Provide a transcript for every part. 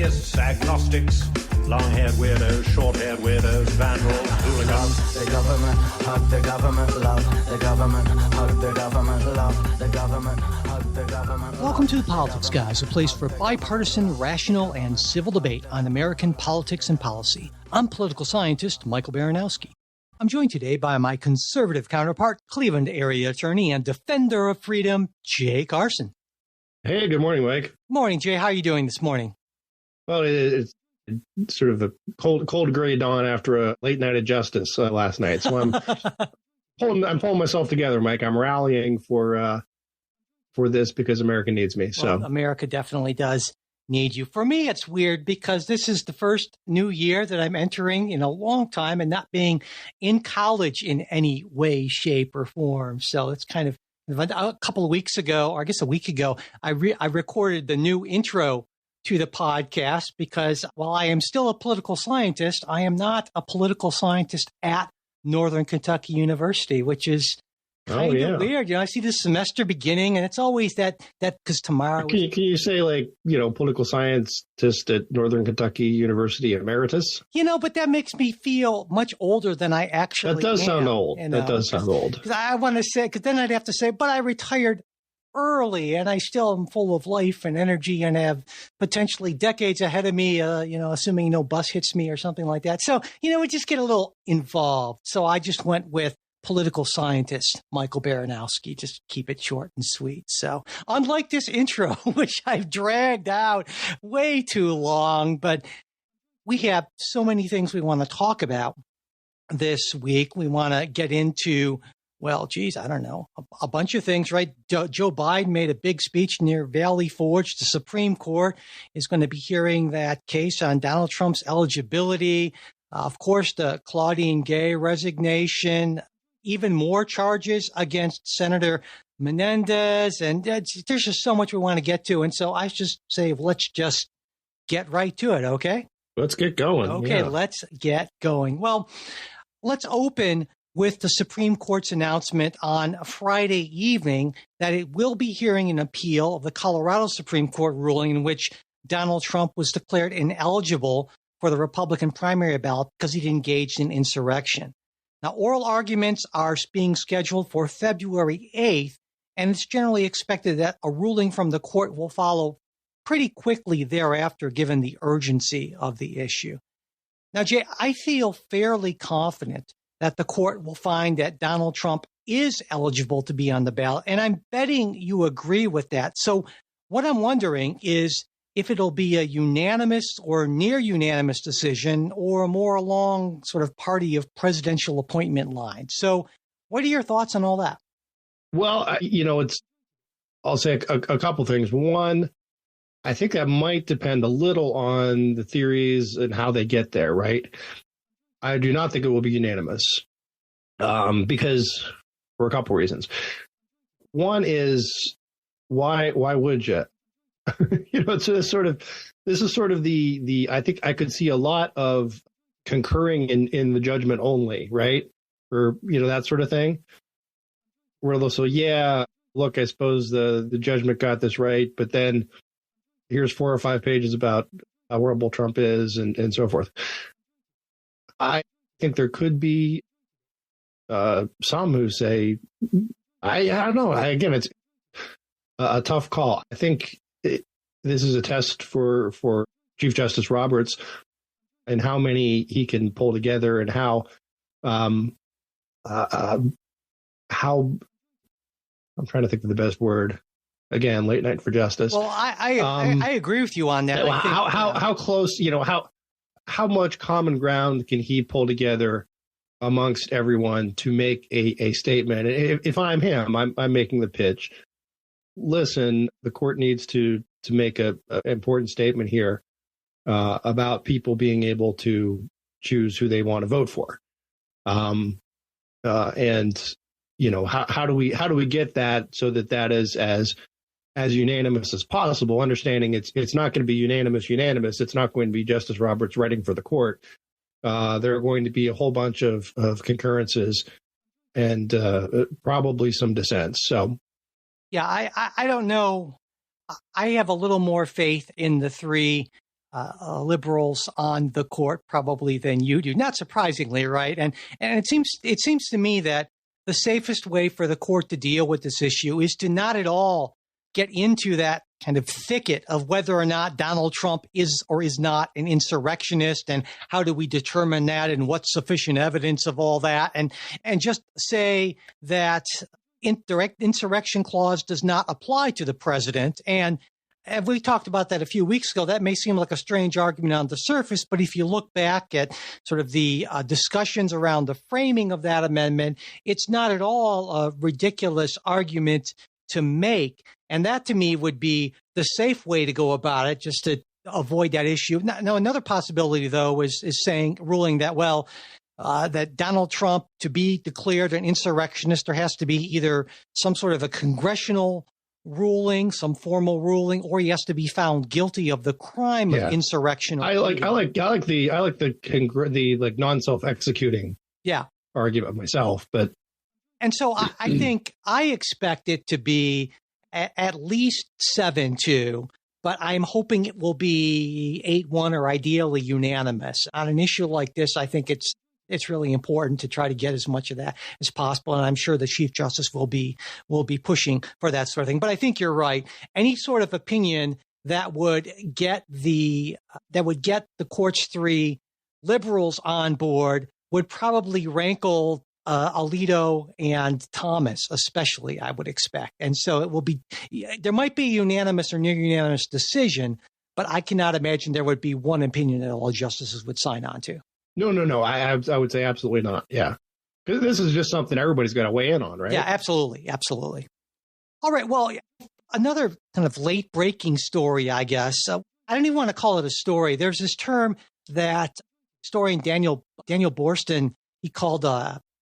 atheists, agnostics, long-haired weirdos, short-haired weirdos, vandals, hooligans. The government, hug the government, love the government, hug the government, love the government, hug the government. Welcome to The Politics Guys, a place for bipartisan, rational, and civil debate on American politics and policy. I'm political scientist Michael Baranowski. I'm joined today by my conservative counterpart, Cleveland area attorney and defender of freedom, Jay Carson. Hey, good morning, Mike. Morning, Jay. How are you doing this morning? Well, it's sort of a cold gray dawn after a late night of justice last night. So I'm pulling myself together, Mike. I'm rallying for this because America needs me. So well, America definitely does need you. For me, it's weird because this is the first new year that I'm entering in a long time and not being in college in any way, shape, or form. So it's kind of a couple of weeks ago, or I guess a week ago, I recorded the new intro to the podcast because while I am still a political scientist, I am not a political scientist at Northern Kentucky University, which is kind of weird. You know, I see this semester beginning and it's always that because tomorrow. Can you say political scientist at Northern Kentucky University emeritus? But that makes me feel much older than I actually am. That does sound old. That does sound old. Because I want to say, because then I'd have to say, but I retired early and I still am full of life and energy and have potentially decades ahead of me, assuming no bus hits me or something like that. So, we just get a little involved. So I just went with political scientist Michael Baranowski, just keep it short and sweet. So unlike this intro, which I've dragged out way too long, but we have so many things we want to talk about this week. We want to get into, well, geez, I don't know, a bunch of things, right? Joe Biden made a big speech near Valley Forge. The Supreme Court is going to be hearing that case on Donald Trump's eligibility. Of course, the Claudine Gay resignation, even more charges against Senator Menendez. And there's just so much we want to get to. And so I just say, let's just get right to it. Okay. Let's get going. Okay. Yeah. Let's get going. Well, let's open with the Supreme Court's announcement on Friday evening that it will be hearing an appeal of the Colorado Supreme Court ruling in which Donald Trump was declared ineligible for the Republican primary ballot because he'd engaged in insurrection. Now, oral arguments are being scheduled for February 8th, and it's generally expected that a ruling from the court will follow pretty quickly thereafter, given the urgency of the issue. Now, Jay, I feel fairly confident that the court will find that Donald Trump is eligible to be on the ballot, and I'm betting you agree with that. So what I'm wondering is if it'll be a unanimous or near unanimous decision or more along sort of party of presidential appointment line. So what are your thoughts on all that? Well, I'll say a couple things. One, I think that might depend a little on the theories and how they get there, right? I do not think it will be unanimous because for a couple reasons. One is why would you? This is sort of the I think I could see a lot of concurring in the judgment only, right? Or, that sort of thing. Where they'll say, yeah, look, I suppose the judgment got this right, but then here's 4 or 5 pages about how horrible Trump is and so forth. I think there could be some who say, I don't know. Again, it's a tough call. I think this is a test for Chief Justice Roberts and how many he can pull together and how I'm trying to think of the best word. Again, late night for justice. Well, I agree with you on that. How close, how much common ground can he pull together amongst everyone to make a statement? And if I'm him, I'm making the pitch. Listen, the court needs to make an important statement here about people being able to choose who they want to vote for. And how do we get that so that is as unanimous as possible, understanding it's not going to be unanimous. It's not going to be Justice Roberts writing for the court. There are going to be a whole bunch of concurrences and probably some dissents. So, yeah, I don't know. I have a little more faith in the three liberals on the court probably than you do, not surprisingly, right? And it seems to me that the safest way for the court to deal with this issue is to not at all get into that kind of thicket of whether or not Donald Trump is or is not an insurrectionist, and how do we determine that, and what's sufficient evidence of all that, and just say that direct insurrection clause does not apply to the president. And we talked about that a few weeks ago. That may seem like a strange argument on the surface, but if you look back at sort of the discussions around the framing of that amendment, it's not at all a ridiculous argument to make. And that, to me, would be the safe way to go about it, just to avoid that issue. Now, another possibility, though, is ruling that, well, that Donald Trump, to be declared an insurrectionist, there has to be either some sort of a congressional ruling, some formal ruling, or he has to be found guilty of the crime of insurrection. I like the non-self-executing argument myself, but. And so I think I expect it to be at least 7-2, but I'm hoping it will be 8-1 or ideally unanimous. On an issue like this, I think it's really important to try to get as much of that as possible, and I'm sure the Chief Justice will be pushing for that sort of thing. But I think you're right. Any sort of opinion that would get the court's 3 liberals on board would probably rankle Alito and Thomas, especially, I would expect. And so it will be, there might be a unanimous or near unanimous decision, but I cannot imagine there would be one opinion that all justices would sign on to. No. I would say absolutely not. Yeah. Because this is just something everybody's got to weigh in on, right? Yeah, absolutely. Absolutely. All right. Well, another kind of late breaking story, I guess. I don't even want to call it a story. There's this term that historian Daniel Boorstin, he called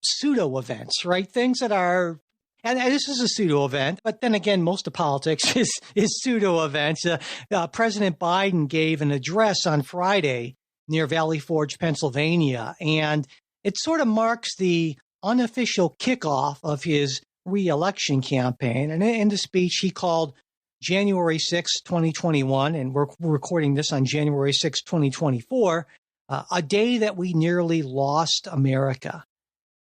pseudo events, right? Things that are, and this is a pseudo event, but then again, most of politics is pseudo events. President Biden gave an address on Friday near Valley Forge, Pennsylvania, and it sort of marks the unofficial kickoff of his re-election campaign. And in the speech, he called January 6, 2021, and we're recording this on January 6, 2024, a day that we nearly lost America.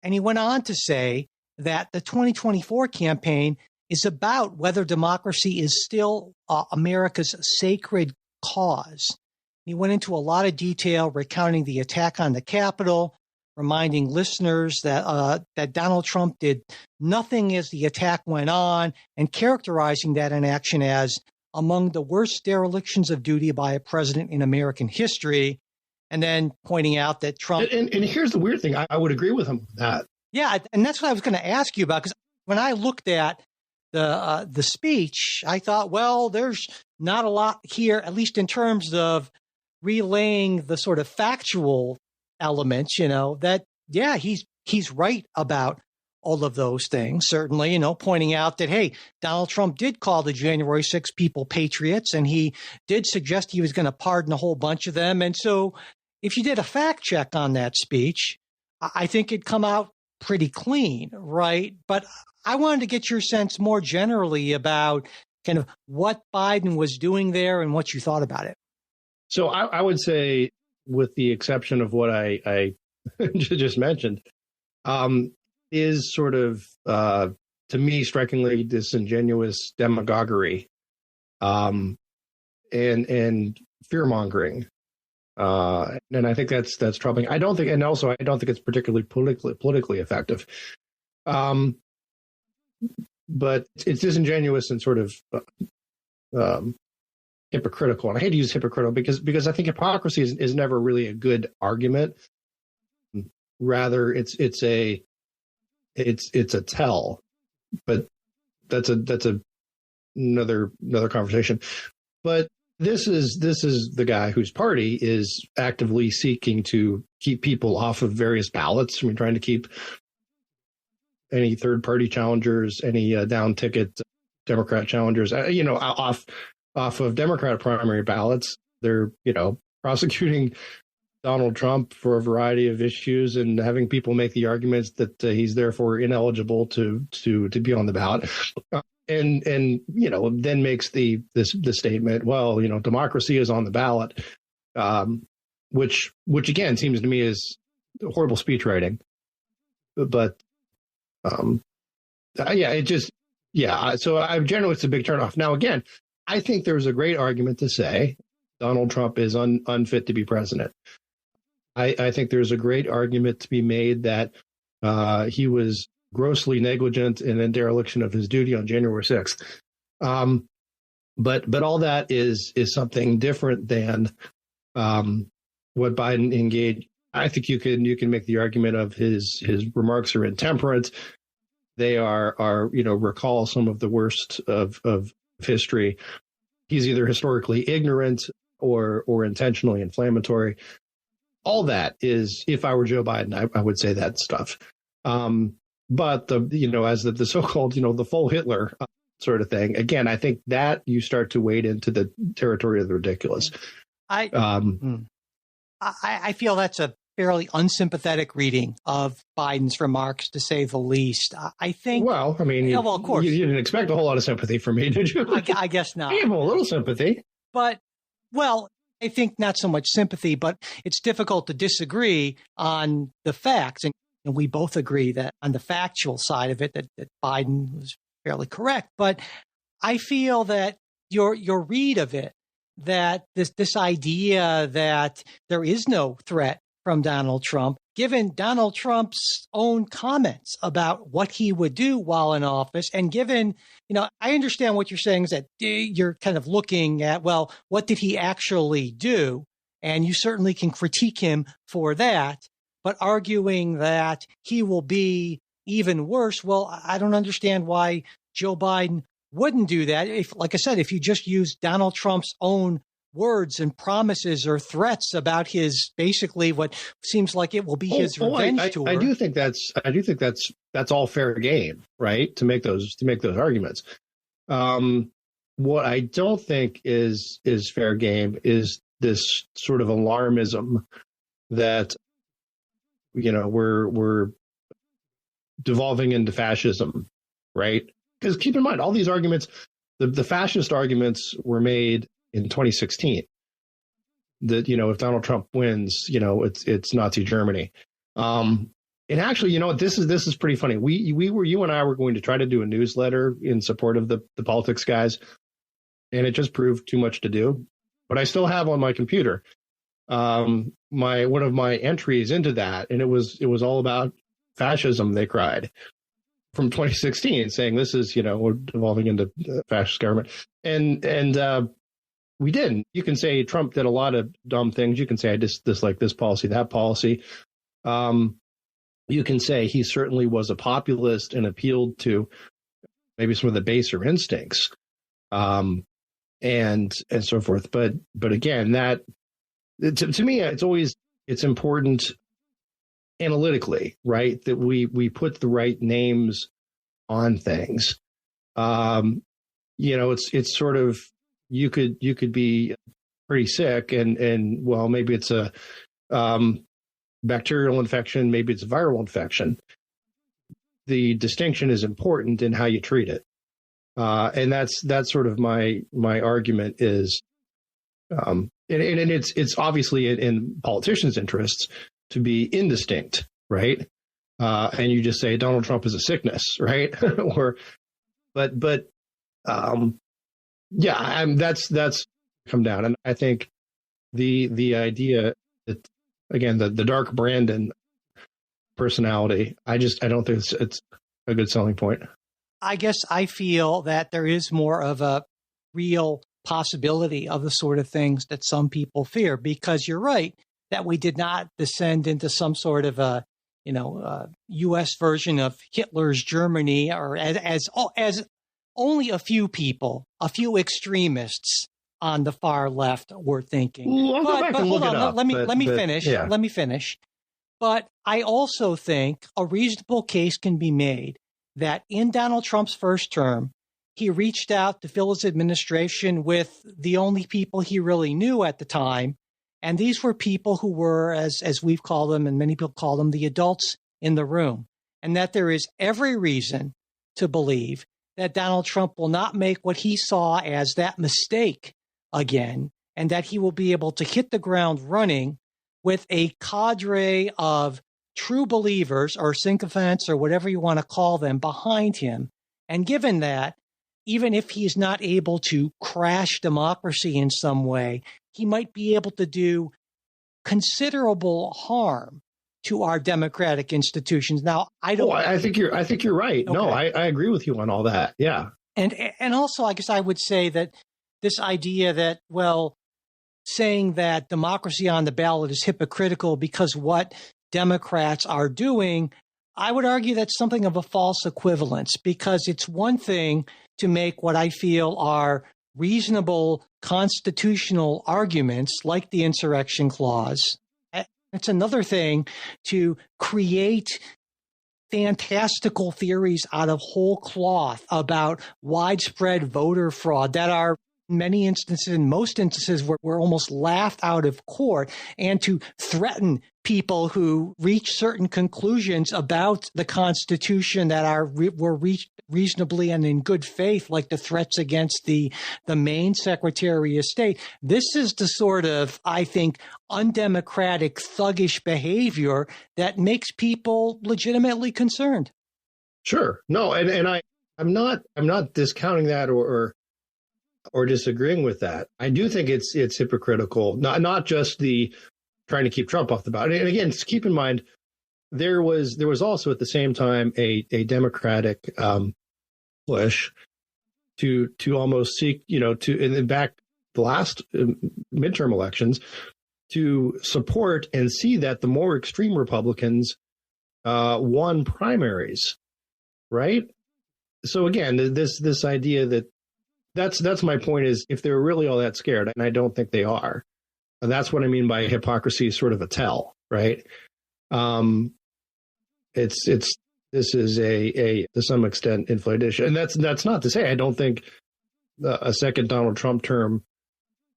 And he went on to say that the 2024 campaign is about whether democracy is still America's sacred cause. He went into a lot of detail recounting the attack on the Capitol, reminding listeners that Donald Trump did nothing as the attack went on, and characterizing that inaction as among the worst derelictions of duty by a president in American history. And then pointing out that Trump... And here's the weird thing. I would agree with him on that. Yeah, and that's what I was going to ask you about, because when I looked at the speech, I thought, well, there's not a lot here, at least in terms of relaying the sort of factual elements, that, yeah, he's right about all of those things, certainly, pointing out that, hey, Donald Trump did call the January 6 people patriots, and he did suggest he was going to pardon a whole bunch of them. And so if you did a fact check on that speech, I think it'd come out pretty clean, right? But I wanted to get your sense more generally about kind of what Biden was doing there and what you thought about it. So I would say, with the exception of what I just mentioned, is sort of, to me, strikingly disingenuous demagoguery and fear-mongering. And I think that's troubling. I don't think it's particularly politically effective. But it's disingenuous and sort of hypocritical. And I hate to use hypocritical because I think hypocrisy is never really a good argument. Rather, it's a tell. But that's another conversation. But this is the guy whose party is actively seeking to keep people off of various ballots. I mean, trying to keep any third party challengers, any down ticket Democrat challengers, off of Democrat primary ballots. They're, prosecuting Donald Trump for a variety of issues and having people make the arguments that he's therefore ineligible to be on the ballot. And then makes the statement, well, democracy is on the ballot. which again seems to me is horrible speech writing. But so I generally it's a big turnoff. Now again, I think there's a great argument to say Donald Trump is unfit to be president. I think there's a great argument to be made that he was grossly negligent in a dereliction of his duty on January 6th. But all that is something different than what Biden engaged. I think you can make the argument of his remarks are intemperate. They are recall some of the worst of history. He's either historically ignorant or intentionally inflammatory. All that is, if I were Joe Biden, I would say that stuff. But as the so-called, the full Hitler sort of thing, again, I think that you start to wade into the territory of the ridiculous. I feel that's a fairly unsympathetic reading of Biden's remarks, to say the least. I think. Well, I mean, of course, you didn't expect a whole lot of sympathy from me, did you? I guess not. I have a little sympathy, but I think not so much sympathy, but it's difficult to disagree on the facts. And we both agree that on the factual side of it, that Biden was fairly correct. But I feel that your read of it, that this idea that there is no threat from Donald Trump, given Donald Trump's own comments about what he would do while in office, and given, I understand what you're saying is that you're kind of looking at, well, what did he actually do? And you certainly can critique him for that, but arguing that he will be even worse, well, I don't understand why Joe Biden wouldn't do that. If, like I said, if you just use Donald Trump's own words and promises or threats about his, basically what seems like it will be his revenge tour. I do think that's all fair game, right? To make those arguments. What I don't think is fair game is this sort of alarmism that we're devolving into fascism, right? Because keep in mind, all these arguments, the fascist arguments were made in 2016, that if Donald Trump wins, it's Nazi Germany. And actually, this is pretty funny. You and I were going to try to do a newsletter in support of the politics guys, and it just proved too much to do. But I still have on my computer one of my entries into that, and it was all about fascism. They cried from 2016, saying this is we're devolving into fascist government, and we didn't. You can say Trump did a lot of dumb things. You can say I dislike this policy, that policy. You can say he certainly was a populist and appealed to maybe some of the baser instincts, and so forth. But again, that to me, it's important analytically, right? That we put the right names on things. It's sort of, you could be pretty sick and well, maybe it's a bacterial infection, maybe it's a viral infection. The distinction is important in how you treat it. And that's sort of my argument is, and it's obviously in politicians' interests to be indistinct, right? And you just say Donald Trump is a sickness, right? That's come down. And I think the idea that, again, the dark Brandon personality, I don't think it's a good selling point. I guess I feel that there is more of a real possibility of the sort of things that some people fear, because you're right that we did not descend into some sort of a U.S. version of Hitler's Germany, or as only a few people, a few extremists on the far left were thinking. Well, but hold on, let me finish. Yeah. Let me finish. But I also think a reasonable case can be made that in Donald Trump's first term, he reached out to fill his administration with the only people he really knew at the time. And these were people who were, as we've called them, and many people call them, the adults in the room. And that there is every reason to believe that Donald Trump will not make what he saw as that mistake again, and that he will be able to hit the ground running with a cadre of true believers or sycophants or whatever you want to call them behind him. And given that, even if he's not able to crash democracy in some way, he might be able to do considerable harm to our democratic institutions. Now, I don't. Oh, I think you're right. Okay. No, I agree with you on all that. Yeah. And also, I guess I would say that this idea that, well, saying that democracy on the ballot is hypocritical because what Democrats are doing, I would argue that's something of a false equivalence, because it's one thing to make what I feel are reasonable constitutional arguments like the insurrection clause. It's another thing to create fantastical theories out of whole cloth about widespread voter fraud that are in many instances, in most instances, were almost laughed out of court, and to threaten people who reach certain conclusions about the Constitution that were reached reasonably and in good faith, like the threats against the Maine Secretary of State. This is the sort of, I think, undemocratic, thuggish behavior that makes people legitimately concerned. Sure. No, and I'm not discounting that or disagreeing with that. I do think it's hypocritical, not just the trying to keep Trump off the ballot. And again, keep in mind, there was also at the same time a Democratic push to almost seek, in back the last midterm elections, to support and see that the more extreme Republicans won primaries, right? So again, this idea that's my point is, if they're really all that scared, and I don't think they are, and that's what I mean by hypocrisy is sort of a tell, right? This is a to some extent inflated, and that's not to say I don't think a second Donald Trump term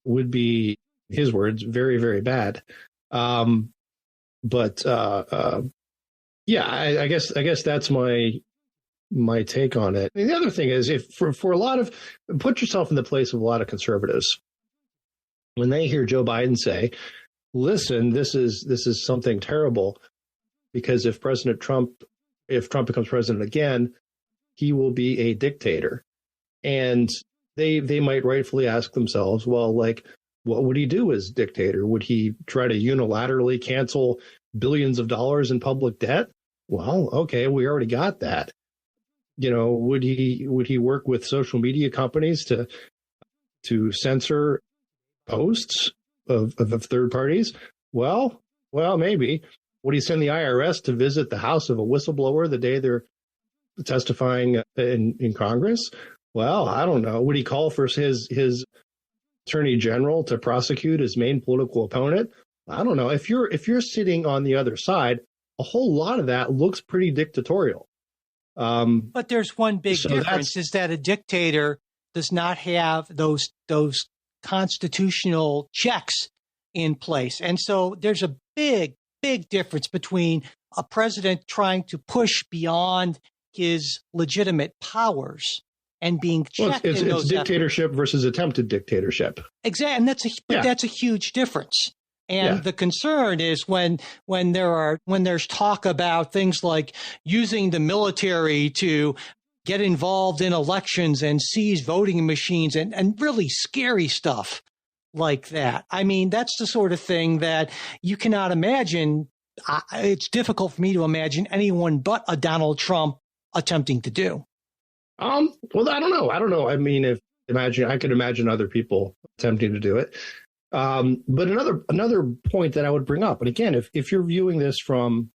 would be, his words, very, very bad. But yeah, I guess that's my take on it. And the other thing is, if for a lot of, put yourself in the place of a lot of conservatives, when they hear Joe Biden say, listen, this is something terrible, because if Trump becomes president again, he will be a dictator. And they might rightfully ask themselves, well, like, what would he do as dictator? Would he try to unilaterally cancel billions of dollars in public debt? Well, okay, we already got that. Would he work with social media companies to censor posts of third parties? Well, maybe. Would he send the IRS to visit the house of a whistleblower the day they're testifying in Congress? Well, I don't know. Would he call for his attorney general to prosecute his main political opponent? I don't know. If you're sitting on the other side, a whole lot of that looks pretty dictatorial. But there's one big difference, is that a dictator does not have those constitutional checks in place. And so there's a big difference between a president trying to push beyond his legitimate powers and being checked. Well, it's dictatorship versus attempted dictatorship. Exactly. And that's a huge difference. And the concern is when there's talk about things like using the military to get involved in elections and seize voting machines and really scary stuff like that. I mean, that's the sort of thing that you cannot imagine. It's difficult for me to imagine anyone but a Donald Trump attempting to do. Well, I don't know. I mean, I could imagine other people attempting to do it. But another point that I would bring up, and again, if you're viewing this from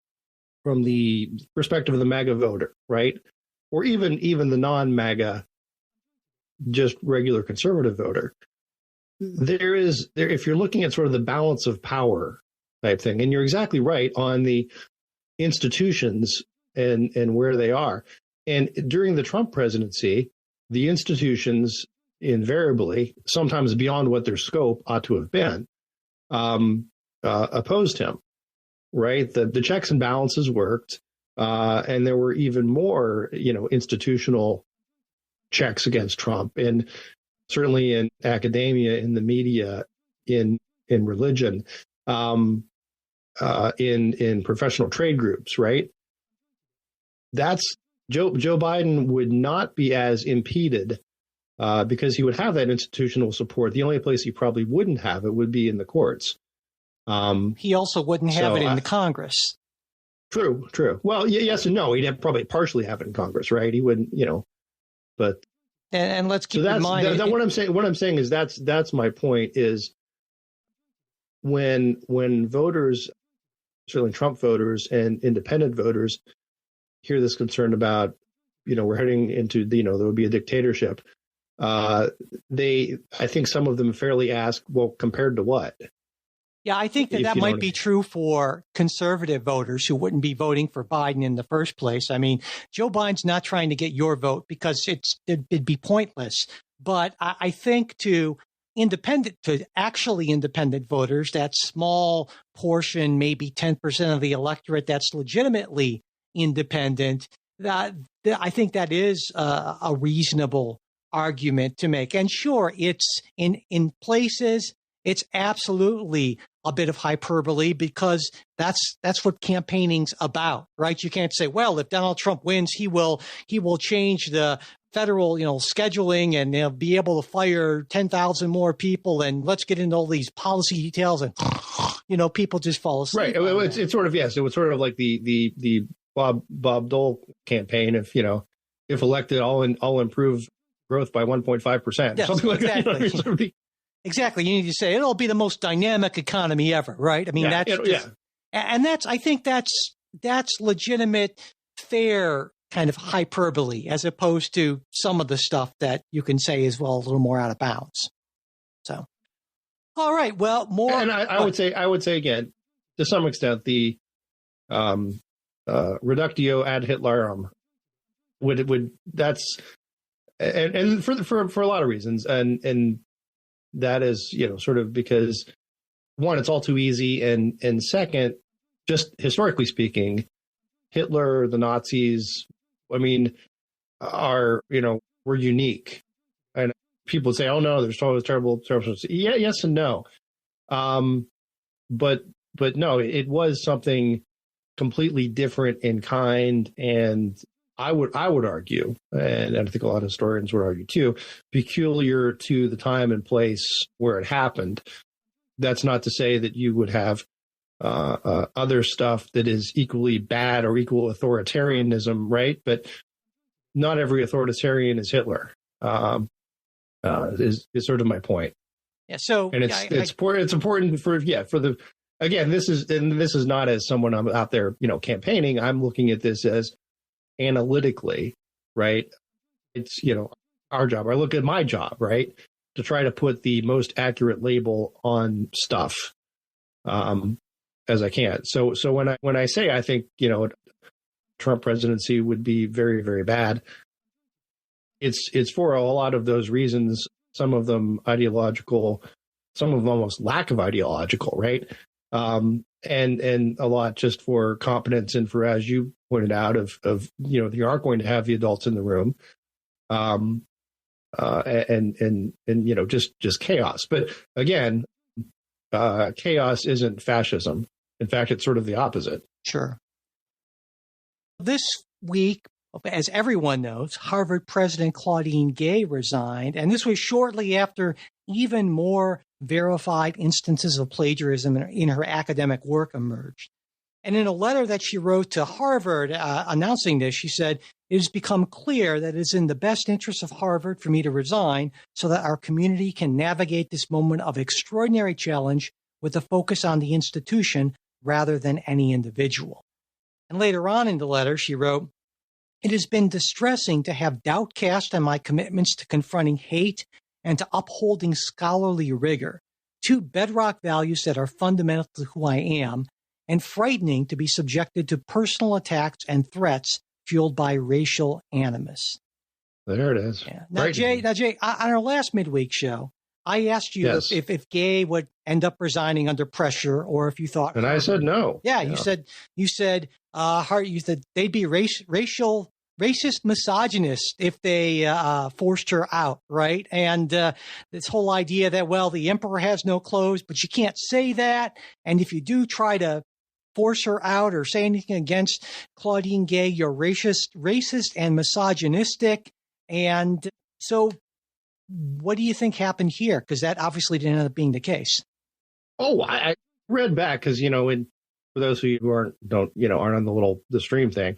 the perspective of the MAGA voter, right, or even the non-MAGA, just regular conservative voter, there if you're looking at sort of the balance of power type thing, and you're exactly right on the institutions and where they are, and during the Trump presidency, the institutions invariably, sometimes beyond what their scope ought to have been, opposed him, right? The checks and balances worked, and there were even more, institutional checks against Trump. And certainly in academia, in the media, in religion, in professional trade groups, right? That's Joe Biden would not be as impeded because he would have that institutional support. The only place he probably wouldn't have it would be in the courts. He also wouldn't have it in the Congress. True. Well, yes and no. He'd probably partially have it in Congress, right? He wouldn't, but. And let's keep in mind. What I'm saying is that's my point is when voters, certainly Trump voters and independent voters, hear this concern about, we're heading into there would be a dictatorship. I think some of them fairly ask, well, compared to what? Yeah, I think that might be true for conservative voters who wouldn't be voting for Biden in the first place. I mean, Joe Biden's not trying to get your vote because it'd be pointless. But I think to independent voters, that small portion, maybe 10% of the electorate that's legitimately independent, that I think that is a reasonable argument to make. And sure, it's in places, it's absolutely a bit of hyperbole because that's what campaigning's about, right? You can't say, well, if Donald Trump wins, he will change the federal, scheduling and they'll be able to fire 10,000 more people. And let's get into all these policy details and, people just fall asleep. Right. It's sort of, yes, it was sort of like the Bob Dole campaign. If elected, I'll improve growth by 1.5%. Yes, something like exactly. that. Exactly. You need to say it'll be the most dynamic economy ever, right? I mean, and I think that's legitimate, fair kind of hyperbole as opposed to some of the stuff that you can say is, well, a little more out of bounds. So, all right. Well, more. And I would say again, to some extent, the reductio ad Hitlerum would that's and for a lot of reasons and that is sort of because one, it's all too easy, and second, just historically speaking, Hitler, the Nazis, are we're unique, and people say, oh no, there's always terrible. Yeah, yes and no, but no, it was something completely different in kind, and I would argue, and I think a lot of historians would argue too, peculiar to the time and place where it happened. That's not to say that you would have other stuff that is equally bad or equal authoritarianism, right? But not every authoritarian is Hitler. Is sort of my point. Yeah. So, and it's important for the again. This is not as someone I'm out there campaigning. I'm looking at this as analytically, right? It's our job. I look at my job, right, to try to put the most accurate label on stuff as I can. So when I say I think Trump presidency would be very, very bad, it's for a lot of those reasons. Some of them ideological, some of them almost lack of ideological, right? And a lot just for competence and for, as you pointed out, of you aren't going to have the adults in the room, and just chaos. But again, chaos isn't fascism. In fact, it's sort of the opposite. Sure. This week, as everyone knows, Harvard President Claudine Gay resigned, and this was shortly after even more verified instances of plagiarism in her academic work emerged. And in a letter that she wrote to Harvard announcing this, she said, "It has become clear that it is in the best interest of Harvard for me to resign so that our community can navigate this moment of extraordinary challenge with a focus on the institution rather than any individual." And later on in the letter, she wrote, "It has been distressing to have doubt cast on my commitments to confronting hate and to upholding scholarly rigor, two bedrock values that are fundamental to who I am, and frightening to be subjected to personal attacks and threats fueled by racial animus." There it is. Yeah. Now, Jay, on our last midweek show, I asked you if Gay would end up resigning under pressure, or if you thought, and I said no. Yeah, you said they'd be racial racist misogynist if they forced her out, right? And this whole idea that, well, the emperor has no clothes, but you can't say that. And if you do try to force her out or say anything against Claudine Gay, you're racist and misogynistic. And so what do you think happened here? Because that obviously didn't end up being the case. Oh, I read back because, for those of you who aren't on the stream thing,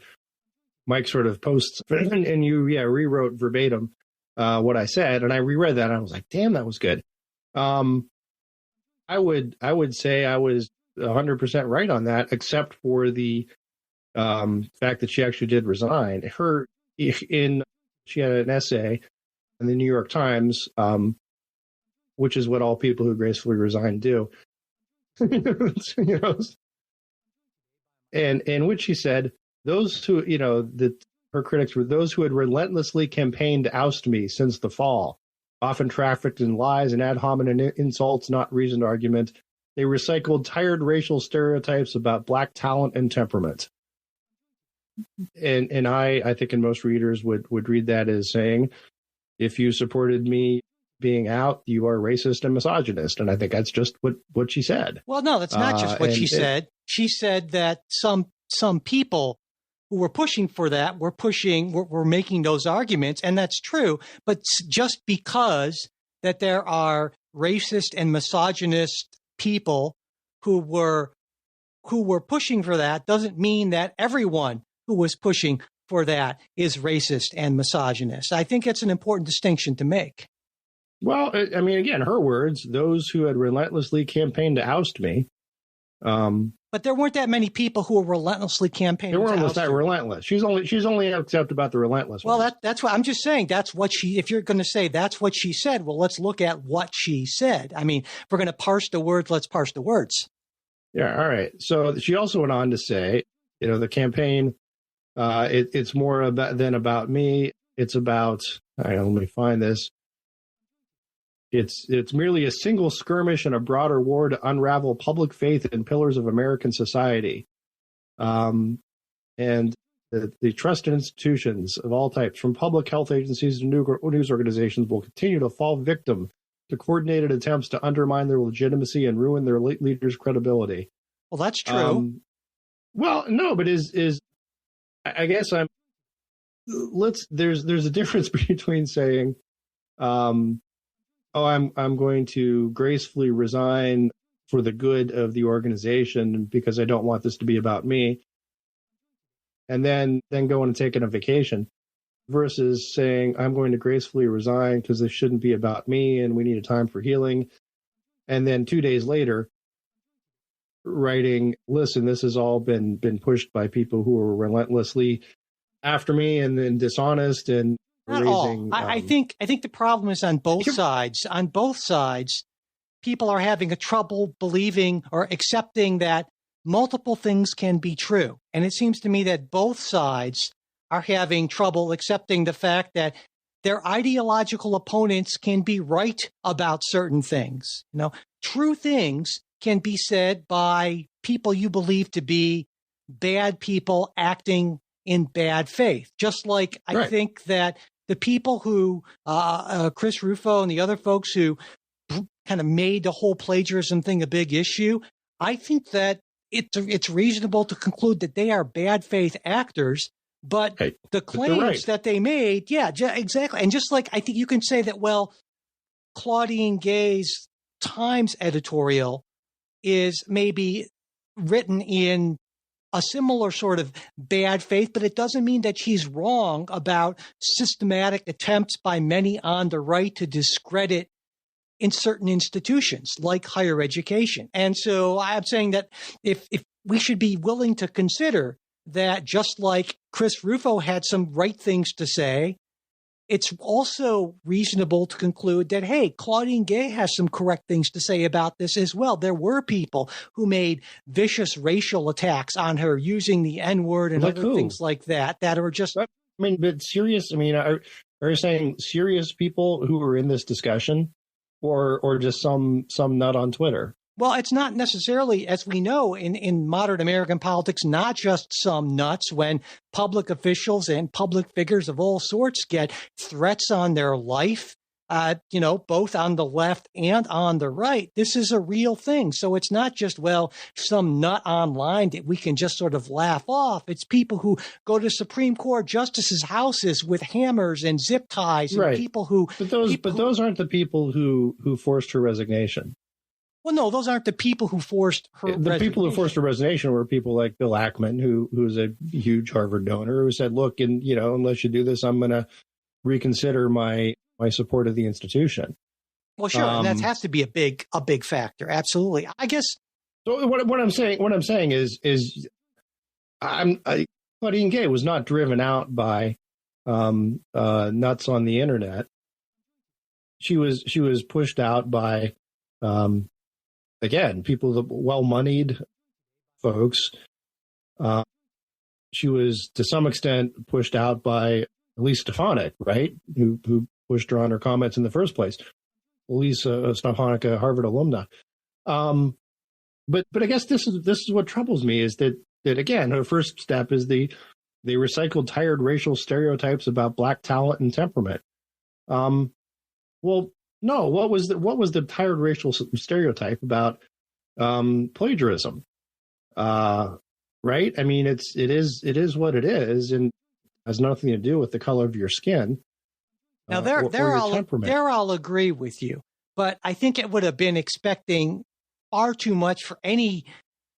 Mike sort of posts and you rewrote verbatim what I said, and I reread that and I was like, damn, that was good. I would say I was 100% right on that, except for the fact that she actually did resign. She had an essay in the New York Times, which is what all people who gracefully resign do. And in which she said, those who, her critics were those who had relentlessly campaigned to oust me since the fall, often trafficked in lies and ad hominem insults, not reasoned argument. They recycled tired racial stereotypes about Black talent and temperament. And I think, and most readers would read that as saying, if you supported me being out, you are racist and misogynist. And I think that's just what she said. Well, no, that's not just what she said. She said that some people who were pushing for that were making those arguments, and that's true. But just because that there are racist and misogynist people who were pushing for that doesn't mean that everyone who was pushing for that is racist and misogynist. I think it's an important distinction to make. Well, I mean, again, her words, those who had relentlessly campaigned to oust me. But there weren't that many people who were relentlessly campaigning. They weren't that relentless. She's only upset about the relentless. Well, that's what I'm just saying. That's what if you're going to say that's what she said, well, let's look at what she said. I mean, if we're going to parse the words, let's parse the words. Yeah. All right. So she also went on to say, the campaign, it's more about me. It's about, all right, let me find this. It's merely a single skirmish in a broader war to unravel public faith in pillars of American society. And the trusted institutions of all types, from public health agencies to news organizations, will continue to fall victim to coordinated attempts to undermine their legitimacy and ruin their leaders' credibility. Well, that's true. Well, no, but I guess there's a difference between saying, I'm going to gracefully resign for the good of the organization because I don't want this to be about me, and then going and taking a vacation, versus saying I'm going to gracefully resign because this shouldn't be about me and we need a time for healing, and then 2 days later writing, listen, this has all been pushed by people who are relentlessly after me and then dishonest and not all. I think the problem is on both sides. On both sides, people are having a trouble believing or accepting that multiple things can be true. And it seems to me that both sides are having trouble accepting the fact that their ideological opponents can be right about certain things. True things can be said by people you believe to be bad people acting in bad faith. Just like I think that the people who, Chris Rufo and the other folks who kind of made the whole plagiarism thing a big issue, I think that it's reasonable to conclude that they are bad faith actors, but the claims that they made, exactly. And just like I think you can say that, well, Claudine Gay's Times editorial is maybe written in a similar sort of bad faith, but it doesn't mean that she's wrong about systematic attempts by many on the right to discredit in certain institutions like higher education. And so I'm saying that if we should be willing to consider that, just like Chris Rufo had some right things to say, it's also reasonable to conclude that, hey, Claudine Gay has some correct things to say about this as well. There were people who made vicious racial attacks on her using the N-word and other things like that are just... I mean, but serious, are you saying serious people who were in this discussion or just some nut on Twitter? Well, it's not necessarily, as we know, in modern American politics, not just some nuts when public officials and public figures of all sorts get threats on their life, both on the left and on the right. This is a real thing. So it's not just, well, some nut online that we can just sort of laugh off. It's people who go to Supreme Court justices' houses with hammers and zip ties, and right. people who. But those aren't the people who forced her resignation. Well, no, those aren't the people who forced her resignation. The people who forced her resignation were people like Bill Ackman, who's a huge Harvard donor, who said, look, unless you do this, I'm going to reconsider my support of the institution. Well, sure. And that has to be a big factor. Absolutely. I guess. So what I'm saying is Claudine Gay was not driven out by nuts on the internet. She was pushed out by, again, people, the well-moneyed folks. She was, to some extent, pushed out by Elise Stefanik, right? Who pushed her on her comments in the first place. Elise Stefanik, a Harvard alumna. But I guess this is what troubles me is that again, her first step is they recycled tired racial stereotypes about Black talent and temperament. Well, no, what was the tired racial stereotype about plagiarism? Right? I mean, it is what it is, and has nothing to do with the color of your skin. Now, I'll agree with you, but I think it would have been expecting far too much for any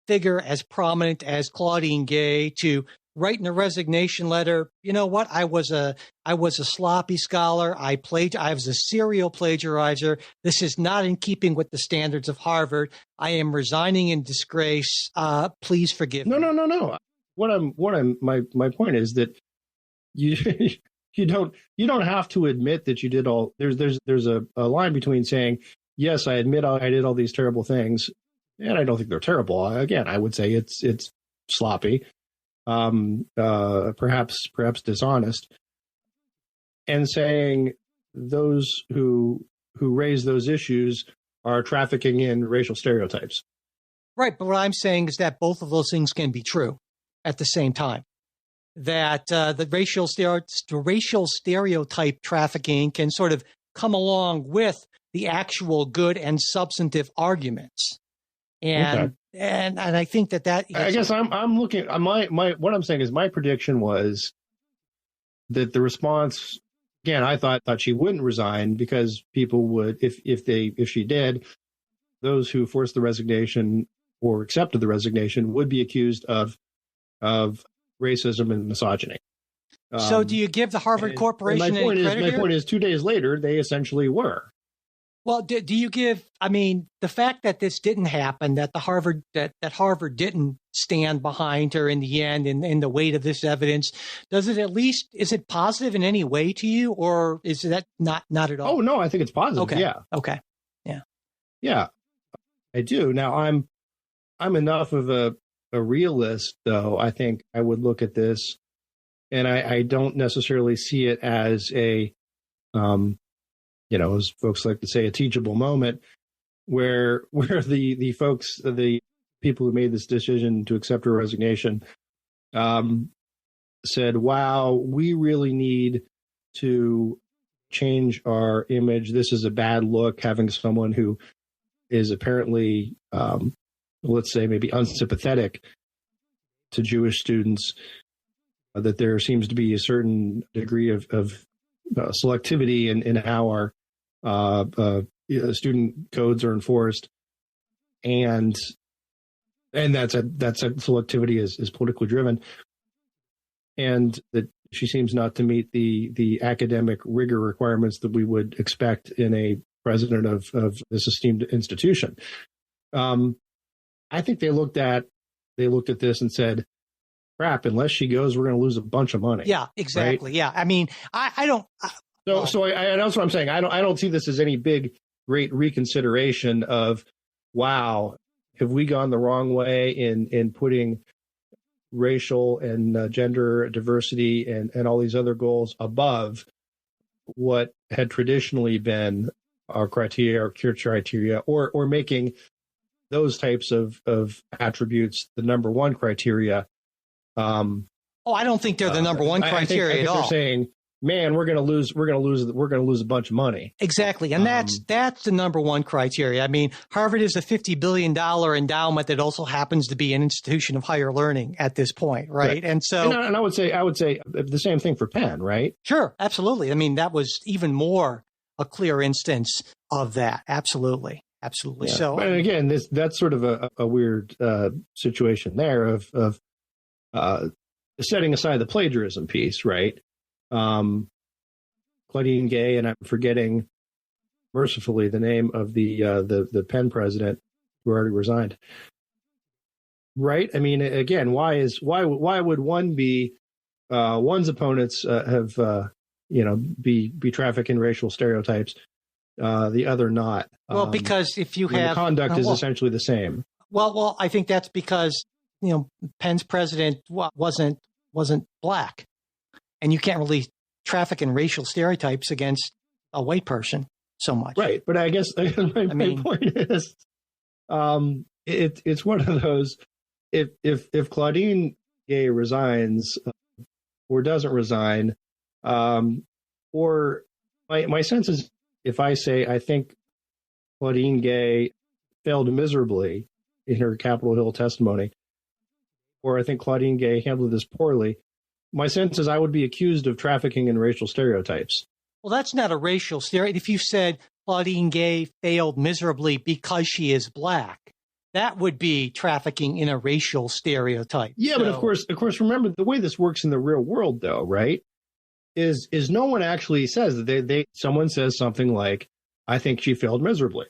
figure as prominent as Claudine Gay to write in a resignation letter, you know what, I was a sloppy scholar. I was a serial plagiarizer. This is not in keeping with the standards of Harvard. I am resigning in disgrace. Please forgive me. No. My point is that you don't have to admit that you did all. There's a line between saying, yes, I admit I did all these terrible things, and I don't think they're terrible. Again, I would say it's sloppy, perhaps dishonest, and saying those who raise those issues are trafficking in racial stereotypes. Right, but what I'm saying is that both of those things can be true at the same time. That the racial stereotype trafficking can sort of come along with the actual good and substantive arguments, and I think that I guess I'm looking. My what I'm saying is my prediction was that the response, again, I thought she wouldn't resign because people would, if she did, those who forced the resignation or accepted the resignation would be accused of racism and misogyny. So do you give the Harvard Corporation any credit here? My point is 2 days later, they essentially were. Well, do you give, the fact that this didn't happen, that Harvard didn't stand behind her in the end in the weight of this evidence, is it positive in any way to you, or is that not at all? Oh, no, I think it's positive. Okay. Yeah. Okay. Yeah. Yeah, I do. Now I'm enough of a realist, though. I think I would look at this, and I don't necessarily see it as a, as folks like to say, a teachable moment where the folks, the people who made this decision to accept her resignation, said, wow, we really need to change our image. This is a bad look, having someone who is apparently, let's say, maybe unsympathetic to Jewish students, that there seems to be a certain degree of selectivity in how our student codes are enforced, and that selectivity is politically driven, and that she seems not to meet the academic rigor requirements that we would expect in a president of this esteemed institution. I think they looked at this and said, crap, unless she goes, we're going to lose a bunch of money. Yeah, exactly. Right? Yeah. I don't. So that's what I'm saying. I don't see this as any great reconsideration of, wow, have we gone the wrong way in putting racial and gender diversity and all these other goals above what had traditionally been our criteria, or making those types of attributes the number one criteria. I don't think they're the number one criteria I think at all. They're saying, man, we're going to lose a bunch of money. Exactly. And that's the number one criteria. I mean, Harvard is a $50 billion endowment that also happens to be an institution of higher learning at this point. Right. And so, and I would say the same thing for Penn, right? Sure. Absolutely. I mean, that was even more a clear instance of that. Absolutely. Absolutely. Yeah. So, but again, that's sort of a weird situation there of setting aside the plagiarism piece, right? Claudine Gay, and I'm forgetting mercifully the name of the Penn president who already resigned. Right? I mean, again, why would one be one's opponents have be trafficking racial stereotypes, the other not? Well, because if you have the conduct is essentially the same. Well, I think that's because Penn's president wasn't black. And you can't really traffic in racial stereotypes against a white person so much. Right. But I guess my point is, it's one of those, if Claudine Gay resigns or doesn't resign, or my sense is, if I say, I think Claudine Gay failed miserably in her Capitol Hill testimony, or I think Claudine Gay handled this poorly, my sense is I would be accused of trafficking in racial stereotypes. Well, that's not a racial stereotype. If you said Claudine Gay failed miserably because she is black, that would be trafficking in a racial stereotype. Yeah, so, but of course, remember the way this works in the real world, though, right? Is no one actually says that someone says something like, "I think she failed miserably,"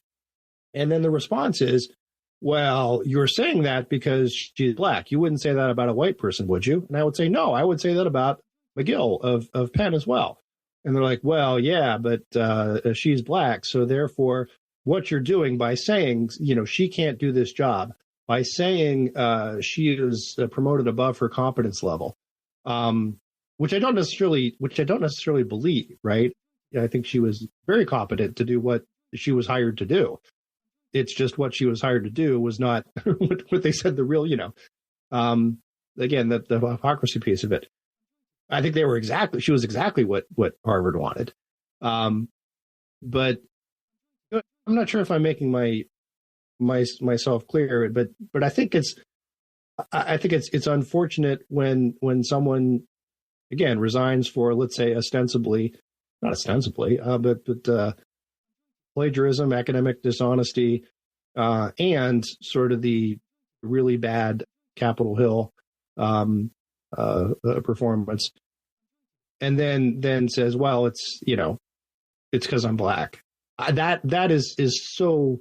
and then the response is, well, you're saying that because she's black. You wouldn't say that about a white person, would you? And I would say, no, I would say that about McGill of Penn as well. And they're like, well, yeah, but she's black. So therefore, what you're doing by saying, she can't do this job, by saying she is promoted above her competence level, which I don't necessarily believe, right? I think she was very competent to do what she was hired to do. It's just what she was hired to do was not what they said the real, again, the hypocrisy piece of it. I think she was exactly what Harvard wanted. But I'm not sure if I'm making myself clear, but I think it's unfortunate when someone, again, resigns for, let's say, not ostensibly, but plagiarism, academic dishonesty, and sort of the really bad Capitol Hill performance, and then says, "Well, it's because I'm black." That is so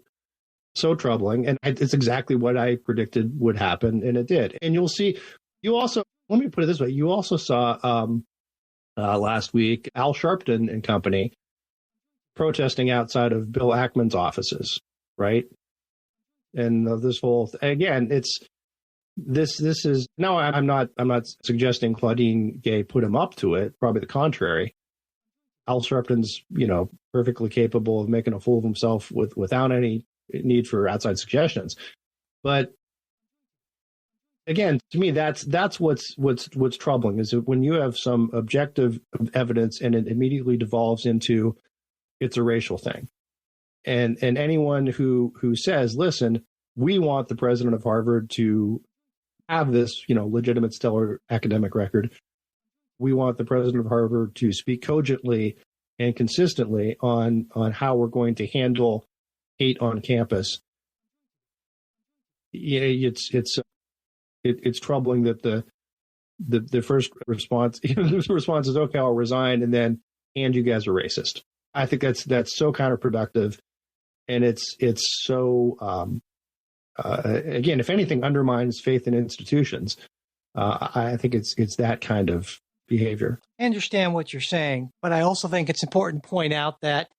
troubling, and it's exactly what I predicted would happen, and it did. And you'll see. You also, let me put it this way: you also saw last week Al Sharpton and company protesting outside of Bill Ackman's offices, right? And this whole again, this is no. I'm not suggesting Claudine Gay put him up to it. Probably the contrary. Al Sharpton's perfectly capable of making a fool of himself without any need for outside suggestions. But again, to me, that's what's troubling is that when you have some objective evidence and it immediately devolves into it's a racial thing. And anyone who says, listen, we want the president of Harvard to have this, legitimate stellar academic record. We want the president of Harvard to speak cogently and consistently on how we're going to handle hate on campus. It's troubling that the first response, the response is, okay, I'll resign, and you guys are racist. I think that's so counterproductive, and it's so again, if anything, undermines faith in institutions. I think it's that kind of behavior. I understand what you're saying, but I also think it's important to point out that